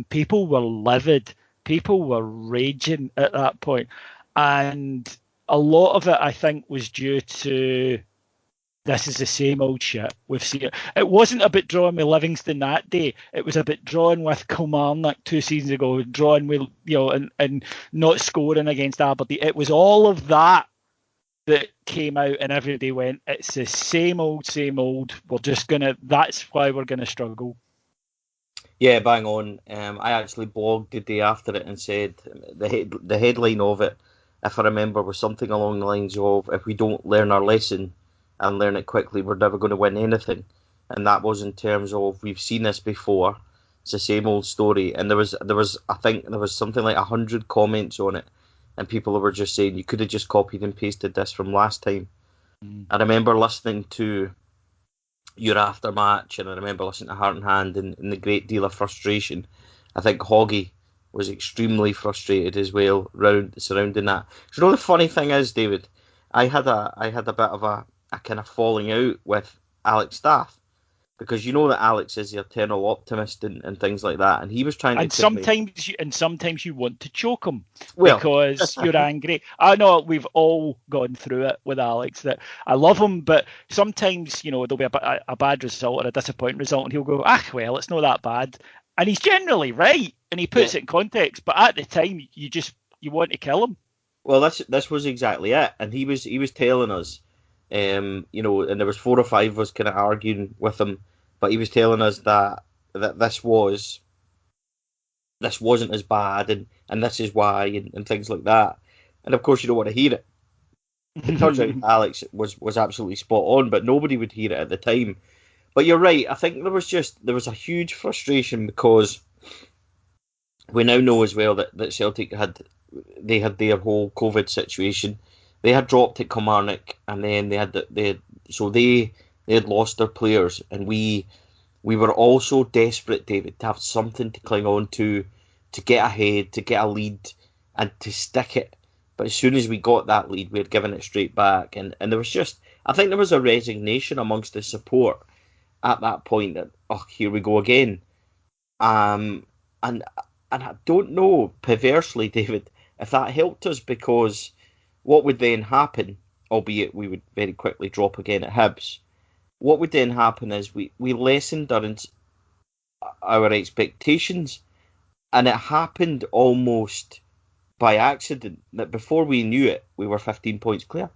People were livid. People were raging at that point. And a lot of it, I think, was due to, this is the same old shit we've seen. It wasn't about drawing with Livingston that day. It was about drawing with Kilmarnock 2 seasons ago, drawing with, and not scoring against Aberdeen. It was all of that came out, and everybody went, it's the same old. That's why we're going to struggle. Yeah, bang on. I actually blogged the day after it and said the headline of it, if I remember, was something along the lines of, if we don't learn our lesson and learn it quickly, we're never going to win anything. And that was in terms of, we've seen this before. It's the same old story. And there was I think there was something like 100 comments on it, and people were just saying, you could have just copied and pasted this from last time. I remember listening to your aftermatch, and I remember listening to Heart and Hand and the great deal of frustration. I think Hoggy was extremely frustrated as well surrounding that. So, the funny thing is, David, I had a bit of a kind of falling out with Alex Staff, because that Alex is the eternal optimist and things like that, and he was trying to. And sometimes you want to choke him because you're angry. I know we've all gone through it with Alex. That I love him, but sometimes there'll be a bad result or a disappointing result, and he'll go, well, it's not that bad, and he's generally right, and he puts it in context. But at the time, you want to kill him. Well, this was exactly it, and he was telling us. And there was 4 or 5 of us kind of arguing with him, but he was telling us that this wasn't as bad, and this is why, and things like that. And of course, you don't want to hear it. It turns out Alex was absolutely spot on, but nobody would hear it at the time. But you're right. I think there was a huge frustration, because we now know as well that Celtic had their whole COVID situation. They had dropped at Kilmarnock, and then they had lost their players, and we were all so desperate, David, to have something to cling on to get ahead, to get a lead, and to stick it. But as soon as we got that lead, we had given it straight back, and there was I think there was a resignation amongst the support at that point that, here we go again, and I don't know, perversely, David, if that helped us, because what would then happen, albeit we would very quickly drop again at Hibs, what would then happen is we lessened our expectations, and it happened almost by accident that before we knew it, we were 15 points clear.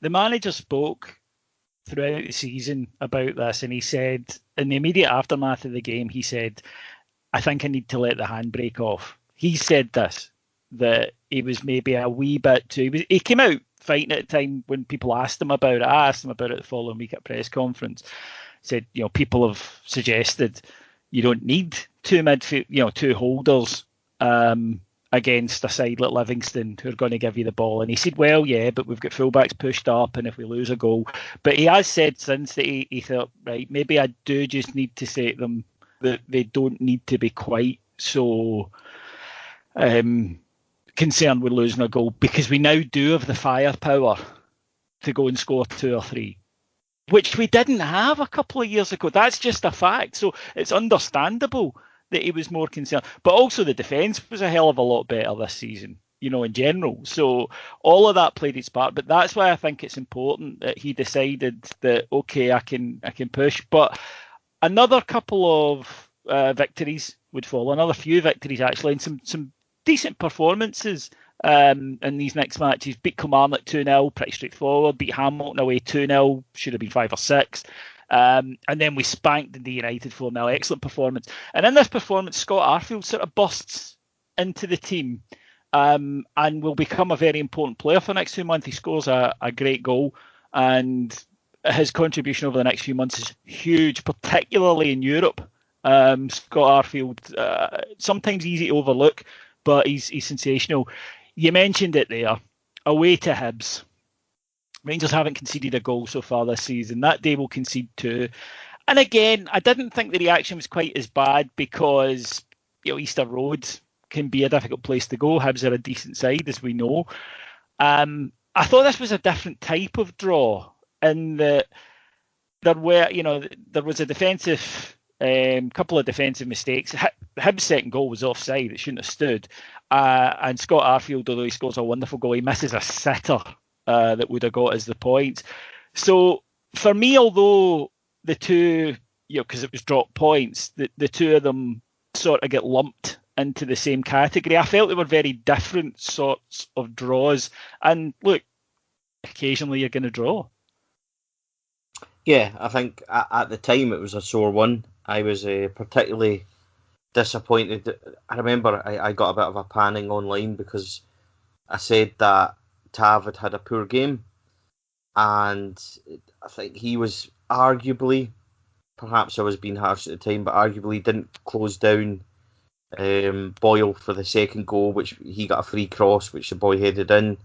The manager spoke throughout the season about this, and he said, in the immediate aftermath of the game, he said, I think I need to let the handbrake off. He said this, that he was maybe a wee bit too. He came out fighting at the time when people asked him about it. I asked him about it the following week at press conference. Said, people have suggested you don't need two midfield, two holders against a side like Livingston who are going to give you the ball. And he said, well, yeah, but we've got fullbacks pushed up, and if we lose a goal. But he has said since that he thought, right, maybe I do just need to say to them that they don't need to be quite so concerned with losing a goal, because we now do have the firepower to go and score 2 or 3, which we didn't have a couple of years ago. That's just a fact. So it's understandable that he was more concerned. But also the defence was a hell of a lot better this season, in general. So all of that played its part. But that's why I think it's important that he decided that, okay, I can push. But another couple of victories would follow, another few victories actually, and some decent performances in these next matches. Beat Kilmarnock 2-0, pretty straightforward. Beat Hamilton away 2-0, should have been 5 or 6. And then we spanked Dundee United 4-0. Excellent performance. And in this performance, Scott Arfield sort of busts into the team and will become a very important player for the next 2 months. He scores a great goal, and his contribution over the next few months is huge, particularly in Europe. Scott Arfield, sometimes easy to overlook, but he's sensational. You mentioned it there. Away to Hibs. Rangers haven't conceded a goal so far this season. That day we'll concede 2. And again, I didn't think the reaction was quite as bad because Easter Road can be a difficult place to go. Hibs are a decent side, as we know. I thought this was a different type of draw in that there was a defensive, couple of defensive mistakes. Hibs' second goal was offside; it shouldn't have stood. And Scott Arfield, although he scores a wonderful goal, he misses a sitter that would have got us the points. So for me, although the two, because it was drop points, the two of them sort of get lumped into the same category. I felt they were very different sorts of draws. And look, occasionally you're going to draw. Yeah, I think at the time it was a sore one. I was particularly disappointed. I remember I got a bit of a panning online because I said that Tav had a poor game, and I think he was arguably, perhaps I was being harsh at the time, but arguably didn't close down Boyle for the second goal, which he got a free cross, which the boy headed in.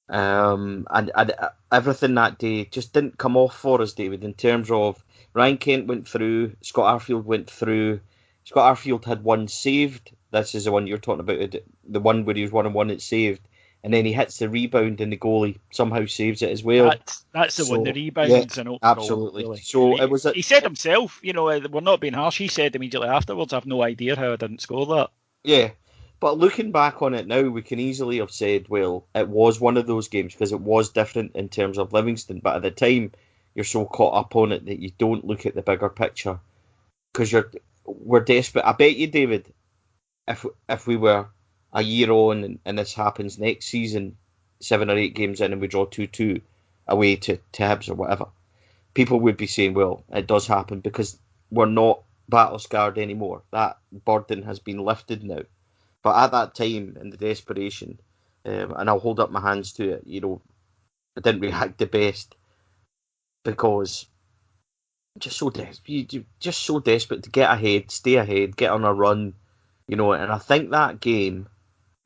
And everything that day just didn't come off for us, David, in terms of Ryan Kent went through, Scott Arfield went through. Scott Arfield had one saved. This is the one you're talking about, the one where he was 1-on-1, it's saved. And then he hits the rebound and the goalie somehow saves it as well. That's the one, the rebounds. Yeah, an absolutely. Goal, really. So he, it was. He said himself, we're not being harsh. He said immediately afterwards, "I've no idea how I didn't score that." Yeah, but looking back on it now, we can easily have said, well, it was one of those games because it was different in terms of Livingston. But at the time, you're so caught up on it that you don't look at the bigger picture because we're desperate. I bet you, David, if we were a year on and this happens next season, 7 or 8 games in and we draw 2-2 away to Hibs or whatever, people would be saying, well, it does happen because we're not battle scarred anymore. That burden has been lifted now. But at that time, in the desperation, and I'll hold up my hands to it, I didn't react the best because just so desperate to get ahead, stay ahead, get on a run, and I think that game,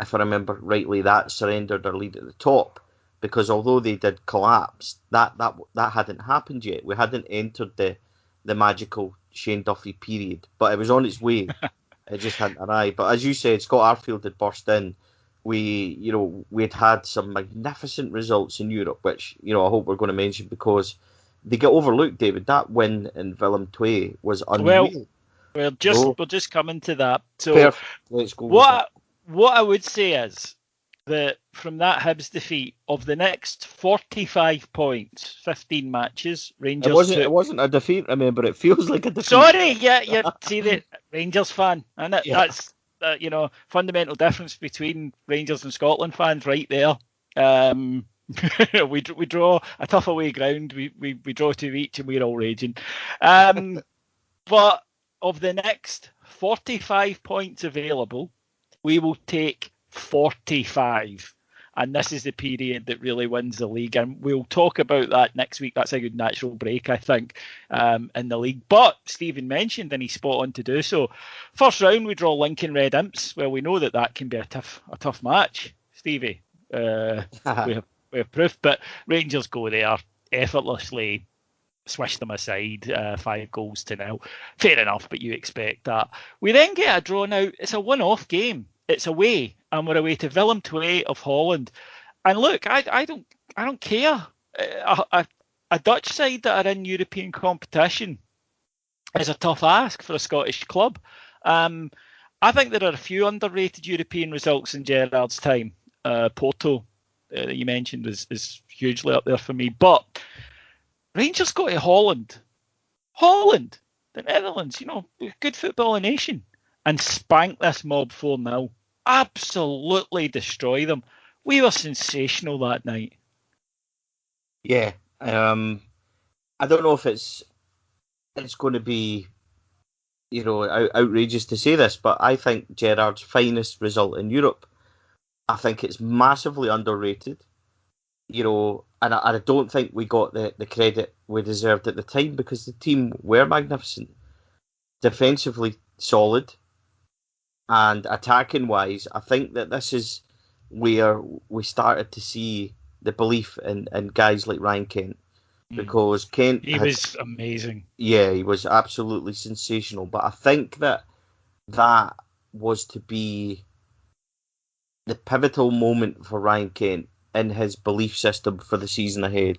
if I remember rightly, that surrendered our lead at the top because although they did collapse, that hadn't happened yet. We hadn't entered the magical Shane Duffy period, but it was on its way. It just hadn't arrived. But as you said, Scott Arfield had burst in. We'd had some magnificent results in Europe, which I hope we're going to mention because they get overlooked. David, that win in Willem II was unreal. We're just coming to that. So perfect. Let's go. What I would say is that from that Hibs defeat, of the next 45 points, 15 matches, Rangers. It wasn't a defeat. Remember, it feels like a defeat. Sorry, yeah. See the Rangers fan, and yeah. That's fundamental difference between Rangers and Scotland fans right there. We draw a tough away ground. We draw 2 each, and we're all raging. But of the next 45 points available, we will take 45. And this is the period that really wins the league. And we'll talk about that next week. That's a good natural break, I think, in the league. But Steven mentioned, and he's spot on to do so. First round, we draw Lincoln Red Imps. Well, we know that can be a tough match, Stevie. We have proof. But Rangers go there effortlessly, swish them aside, 5-0. Fair enough, but you expect that. We then get a draw now. It's a one-off game. It's away, and we're away to Willem II of Holland. And look, I don't care. A Dutch side that are in European competition is a tough ask for a Scottish club. I think there are a few underrated European results in Gerrard's time. Porto, that you mentioned, is hugely up there for me. But Rangers go to Holland, the Netherlands, good footballing nation, and spank this mob 4-0. absolutely destroy them. We were sensational that night. Yeah. I don't know if it's going to be, outrageous to say this, but I think Gerrard's finest result in Europe. I think it's massively underrated, and I don't think we got the credit we deserved at the time because the team were magnificent, defensively solid, and attacking wise. I think that this is where we started to see the belief in guys like Ryan Kent, because Kent was amazing. Yeah, he was absolutely sensational. But I think that was to be the pivotal moment for Ryan Kent in his belief system for the season ahead.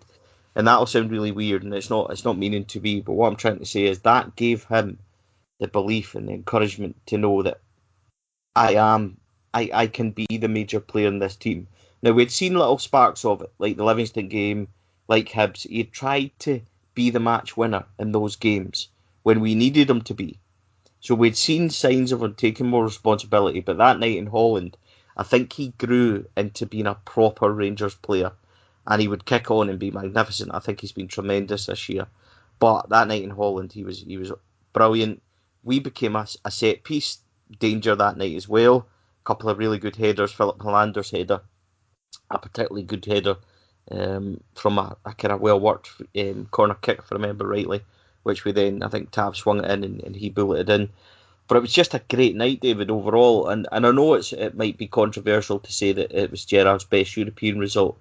And that'll sound really weird, and it's not meaning to be, but what I'm trying to say is that gave him the belief and the encouragement to know that I can be the major player in this team. Now, we'd seen little sparks of it, like the Livingston game, like Hibs. He had tried to be the match winner in those games when we needed him to be. So we'd seen signs of him taking more responsibility, but that night in Holland, I think he grew into being a proper Rangers player, and he would kick on and be magnificent. I think he's been tremendous this year. But that night in Holland, he was brilliant. We became a set piece danger that night as well. A couple of really good headers. Philip Hollander's header, a particularly good header from a kind of well worked corner kick, if I remember rightly, which we then, I think, Tav swung it in and he bulleted in. But it was just a great night, David, overall. And I know it might be controversial to say that it was Gerrard's best European result,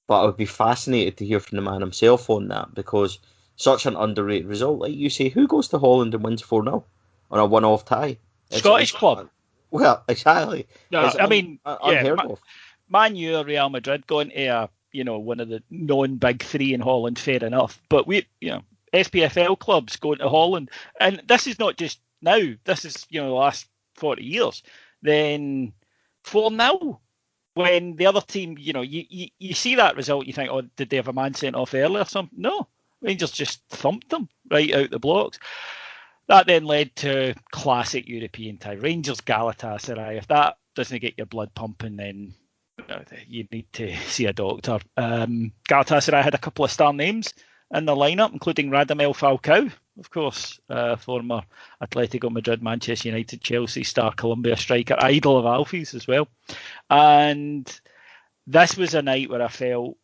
but I would be fascinated to hear from the man himself on that, because such an underrated result. Like you say, who goes to Holland and wins 4-0 on a one-off tie? Scottish club. Well, exactly. No, unheard of. Man U or Real Madrid going to one of the non-big three in Holland, fair enough. But SPFL clubs going to Holland, and this is not just now. This is the last 40 years. Then 4-0 when the other team, you see that result, you think, oh, did they have a man sent off early or something? No, Rangers just thumped them right out the blocks. That then led to classic European tie. Rangers Galatasaray. If that doesn't get your blood pumping, then you need to see a doctor. Galatasaray had a couple of star names in the lineup, including Radamel Falcao, of course, former Atletico Madrid, Manchester United, Chelsea star, Colombia striker, idol of Alfie's as well. And this was a night where I felt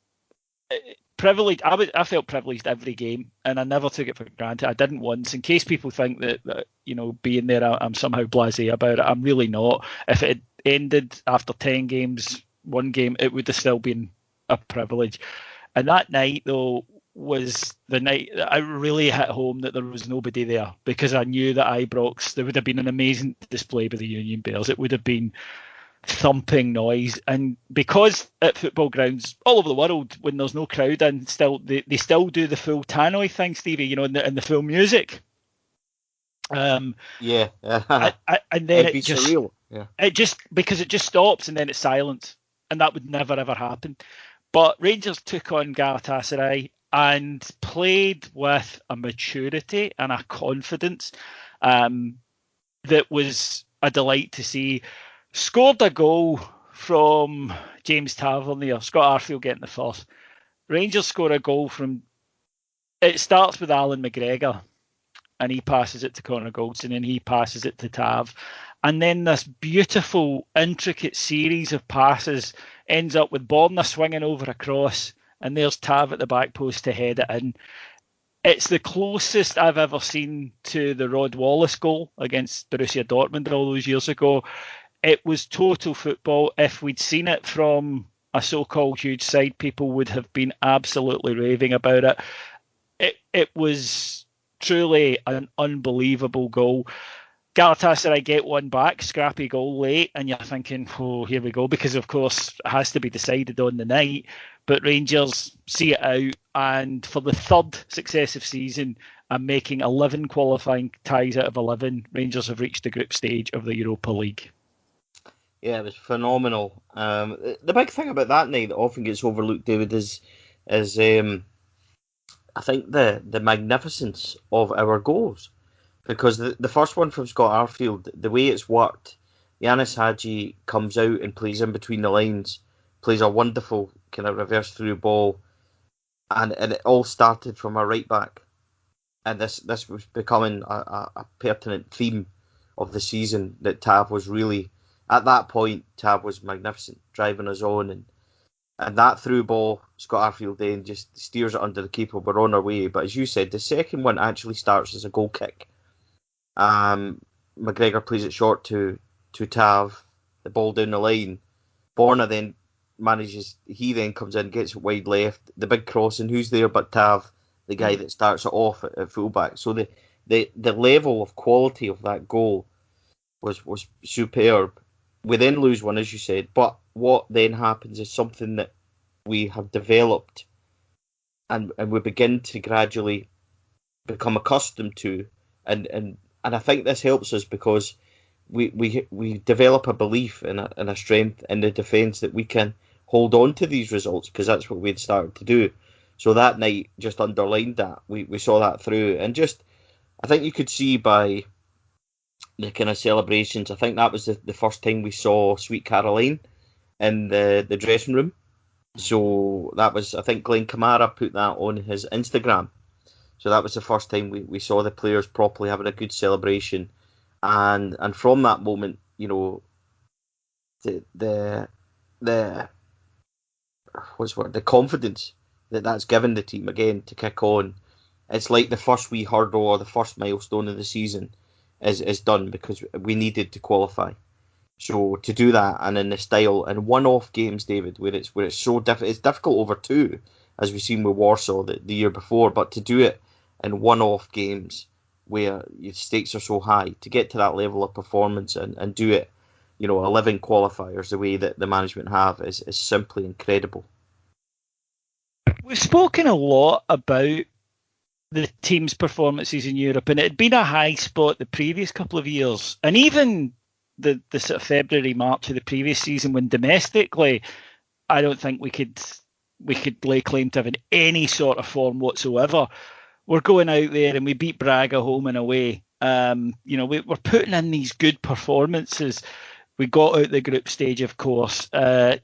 privileged. I felt privileged every game, and I never took it for granted. I didn't once. In case people think that being there, I'm somehow blasé about it. I'm really not. If it had ended after 10 games, one game, it would have still been a privilege. And that night, though, was the night that I really hit home that there was nobody there, because I knew that Ibrox, there would have been an amazing display by the Union Bears. It would have been thumping noise, and because at football grounds all over the world, when there's no crowd in, they still do the full tannoy thing, Stevie, and the full music. And then it just surreal. Yeah. Because it just stops and then it's silence, and that would never ever happen. But Rangers took on Galatasaray and played with a maturity and a confidence that was a delight to see. Scored a goal from James Tavernier, Scott Arfield getting the first. Rangers score a goal from, it starts with Alan McGregor, and he passes it to Connor Goldson, and he passes it to Tav. And then this beautiful, intricate series of passes ends up with Borna swinging over a cross, and there's Tav at the back post to head it in. It's the closest I've ever seen to the Rod Wallace goal against Borussia Dortmund all those years ago. It was total football. If we'd seen it from a so-called huge side, people would have been absolutely raving about it. It was truly an unbelievable goal. Galatasaray get one back, scrappy goal late, and you're thinking, oh, here we go, because of course it has to be decided on the night. But Rangers see it out, and for the third successive season, and making 11 qualifying ties out of 11, Rangers have reached the group stage of the Europa League. Yeah, it was phenomenal. The big thing about that night that often gets overlooked, David, is I think the magnificence of our goals. Because the first one from Scott Arfield, the way it's worked, Yanis Hadji comes out and plays in between the lines, plays a wonderful kind of reverse through ball, and it all started from a right back. And this was becoming a pertinent theme of the season, that Tav was really, at that point, Tav was magnificent, driving us on, and that through ball, Scott Arfield then just steers it under the keeper. We're on our way. But as you said, the second one actually starts as a goal kick. McGregor plays it short to Tav, the ball down the line. Borna then he then comes in, gets it wide left, the big cross, and who's there but Tav, the guy that starts it off at fullback. So the level of quality of that goal was superb. We then lose one, as you said, but what then happens is something that we have developed and we begin to gradually become accustomed to, and I think this helps us because we develop a belief and a strength in the defence that we can hold on to these results, because that's what we'd started to do. So that night just underlined that. We saw that through, and just I think you could see by the kind of celebrations, I think that was the first time we saw Sweet Caroline in the dressing room. So that was, I think Glenn Kamara put that on his Instagram. So that was the first time we saw the players properly having a good celebration. And from that moment, you know, the confidence that's given the team again to kick on. It's like the first wee hurdle or the first milestone of the season is done, because we needed to qualify. So to do that, and in the style and one-off games, David, where it's so it's difficult over two, as we've seen with Warsaw the year before, but to do it in one-off games where your stakes are so high, to get to that level of performance and do it, you know, 11 qualifiers the way that the management have is simply incredible. We've spoken a lot about the team's performances in Europe, and it had been a high spot the previous couple of years, and even the sort of February, March of the previous season, when domestically, I don't think we could lay claim to having any sort of form whatsoever. We're going out there and we beat Braga home and away. You know, we're putting in these good performances. We got out the group stage, of course. Now,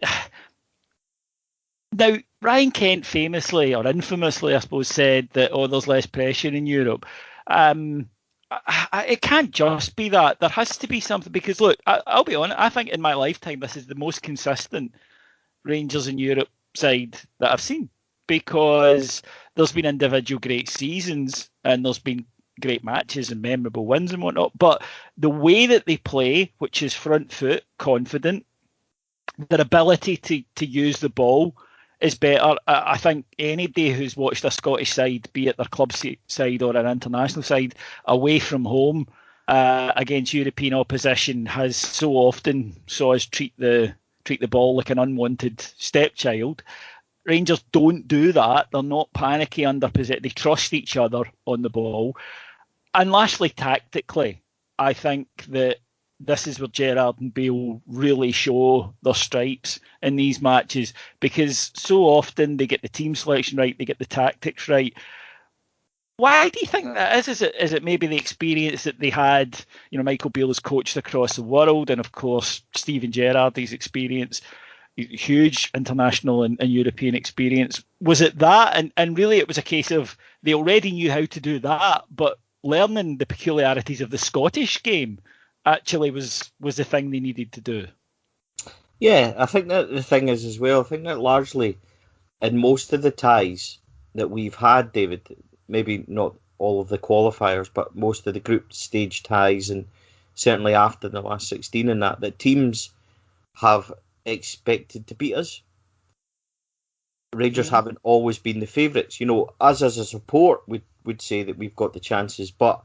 Ryan Kent famously, or infamously, I suppose, said that, there's less pressure in Europe. It can't just be that. There has to be something, because, look, I'll be honest, I think in my lifetime this is the most consistent Rangers in Europe side that I've seen, because there's been individual great seasons and there's been great matches and memorable wins and whatnot, but the way that they play, which is front foot, confident, their ability to use the ball is better. I think anybody who's watched a Scottish side, be it their club side or an international side, away from home against European opposition, has so often saw us treat the ball like an unwanted stepchild. Rangers don't do that. They're not panicky under possession. They trust each other on the ball. And lastly, tactically, I think that this is where Gerrard and Bale really show their stripes in these matches, because so often they get the team selection right, they get the tactics right. Why do you think that is? Is it maybe the experience that they had? You know, Michael Beale has coached across the world, and of course Steven Gerrard, his experience, huge international and European experience. Was it that? And really it was a case of they already knew how to do that, but learning the peculiarities of the Scottish game actually was the thing they needed to do. Yeah, I think that the thing is as well, I think that largely in most of the ties that we've had, David, maybe not all of the qualifiers, but most of the group stage ties, and certainly after the last 16 and that teams have expected to beat us. Rangers haven't always been the favourites. You know, us as a support would say that we've got the chances, but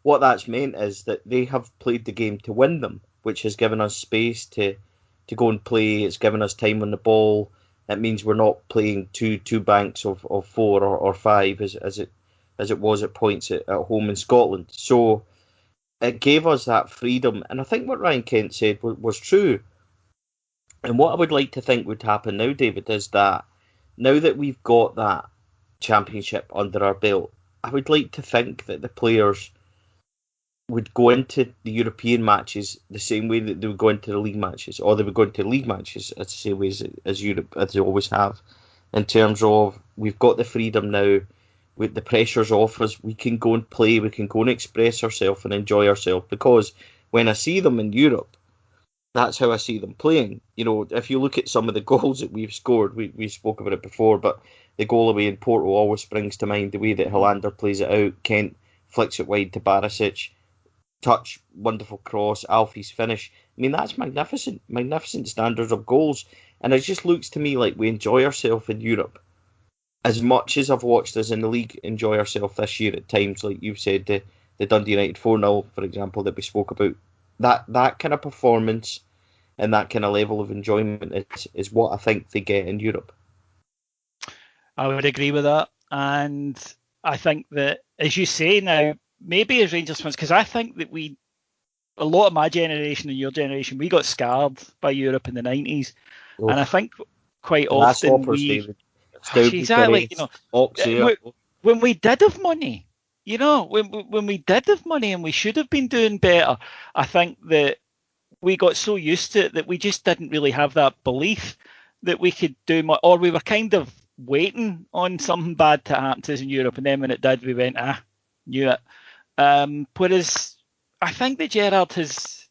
what that's meant is that they have played the game to win them, which has given us space to go and play. It's given us time on the ball. It means we're not playing two banks of 4 or 5 as it was at points at home in Scotland. So it gave us that freedom, and I think what Ryan Kent said was true. And what I would like to think would happen now, David, is that now that we've got that championship under our belt, I would like to think that the players would go into the European matches the same way that they would go into the league matches, or they would go into league matches the same way as Europe, as they always have, in terms of we've got the freedom now, with the pressures off us, we can go and play, we can go and express ourselves and enjoy ourselves, because when I see them in Europe, that's how I see them playing. You know, if you look at some of the goals that we've scored, we spoke about it before, but the goal away in Porto always springs to mind, the way that Helander plays it out, Kent flicks it wide to Barisic, touch, wonderful cross, Alfie's finish. I mean, that's magnificent standards of goals. And it just looks to me like we enjoy ourselves in Europe as much as I've watched us in the league enjoy ourselves this year at times. Like you've said, the Dundee United 4-0, for example, that we spoke about. That kind of performance and that kind of level of enjoyment is what I think they get in Europe. I would agree with that. And I think that, as you say now, maybe as Rangers fans, because I think that a lot of my generation and your generation, we got scarred by Europe in the 90s. Oh. And I think quite often exactly, you know, when we did have money, you know, when we did have money and we should have been doing better, I think that we got so used to it that we just didn't really have that belief that we could do more, or we were kind of waiting on something bad to happen to us in Europe, and then when it did, we went, knew it. Whereas I think that Gerrard has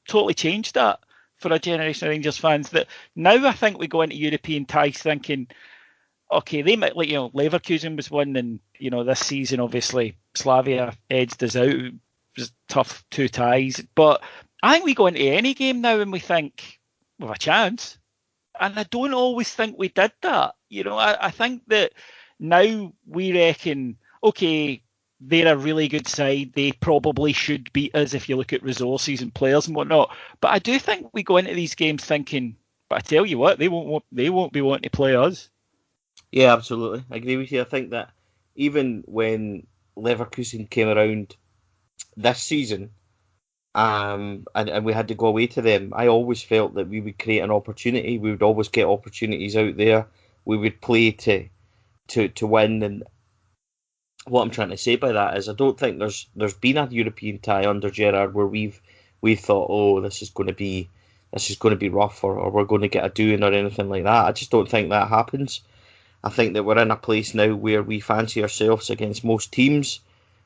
totally changed that for a generation of Rangers fans, that now I think we go into European ties thinking, okay, they might, like, you know, Leverkusen was one, and, you know, this season obviously Slavia edged us out. It was tough 2 ties, but I think we go into any game now and we think we have a chance. And I don't always think we did that. You know, I think that now we reckon, okay, they're a really good side. They probably should beat us if you look at resources and players and whatnot. But I do think we go into these games thinking, but I tell you what, they won't be wanting to play us. Yeah, absolutely. I agree with you. I think that even when Leverkusen came around this season, and we had to go away to them, I always felt that we would create an opportunity. We would always get opportunities out there. We would play to win. And what I'm trying to say by that is, I don't think there's been a European tie under Gerrard where we've thought, oh, this is going to be rough, or we're going to get a doing or anything like that. I just don't think that happens. I think that we're in a place now where we fancy ourselves against most teams.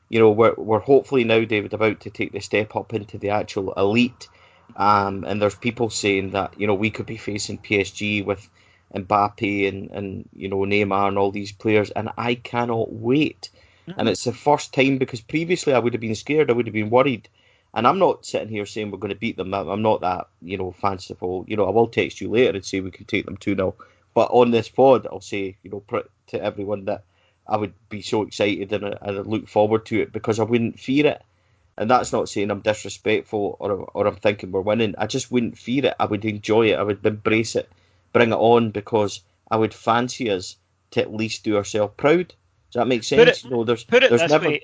You know, we're hopefully now, David, about to take the step up into the actual elite. And there's people saying that, you know, we could be facing PSG with Mbappe and you know, Neymar and all these players, and I cannot wait. Mm-hmm. And it's the first time, because previously I would have been scared, I would have been worried. And I'm not sitting here saying we're going to beat them. I'm not that, you know, fanciful. You know, I will text you later and say we can take them 2-0. But on this pod, I'll say, you know, to everyone that I would be so excited and I look forward to it, because I wouldn't fear it. And that's not saying I'm disrespectful or I'm thinking we're winning. I just wouldn't fear it. I would enjoy it. I would embrace it, bring it on, because I would fancy us to at least do ourselves proud. Does that make sense? Put it this way.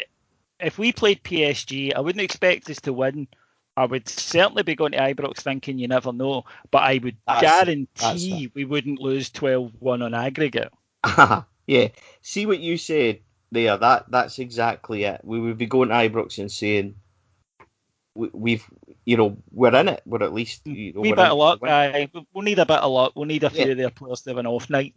If we played PSG, I wouldn't expect us to win. I would certainly be going to Ibrox thinking you never know, but I would guarantee we wouldn't lose 12-1 on aggregate. Yeah, see what you said there. That's exactly it. We would be going to Ibrox and saying we're in it. We're at least we bit of luck, guy. We'll need a bit of luck. We'll need a few of their players to have an off night,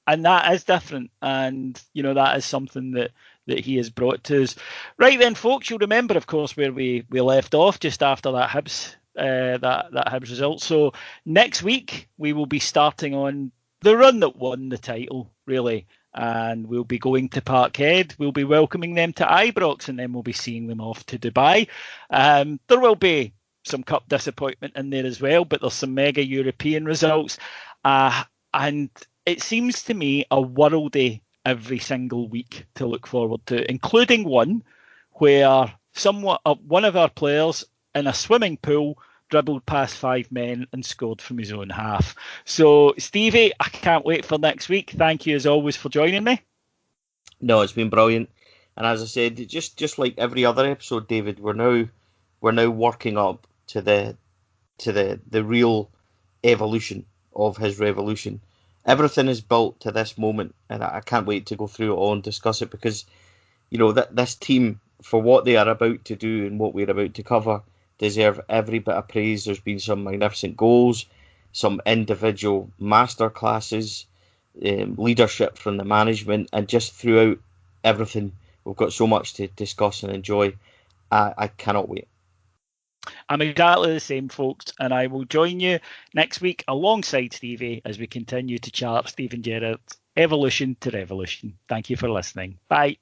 and that is different. And you know, that is something that he has brought to us. Right then, folks, you'll remember, of course, where we left off just after that Hibs that Hibs result. So next week we will be starting on the run that won the title, really, and we'll be going to Parkhead. We'll be welcoming them to Ibrox, and then we'll be seeing them off to Dubai. There will be some cup disappointment in there as well, but there's some mega European results, and it seems to me a worldie every single week to look forward to, including one where one of our players in a swimming pool dribbled past 5 men and scored from his own half. So, Stevie, I can't wait for next week. Thank you as always for joining me. No, it's been brilliant. And as I said, just like every other episode, David, we're now working up to the real evolution of his revolution. Everything is built to this moment, and I can't wait to go through it all and discuss it, because, you know, that this team for what they are about to do and what we're about to cover, deserve every bit of praise. There's been some magnificent goals, some individual masterclasses, leadership from the management, and just throughout everything, we've got so much to discuss and enjoy. I cannot wait. I'm exactly the same, folks, and I will join you next week alongside Stevie as we continue to chart Steven Gerrard's evolution to revolution. Thank you for listening. Bye.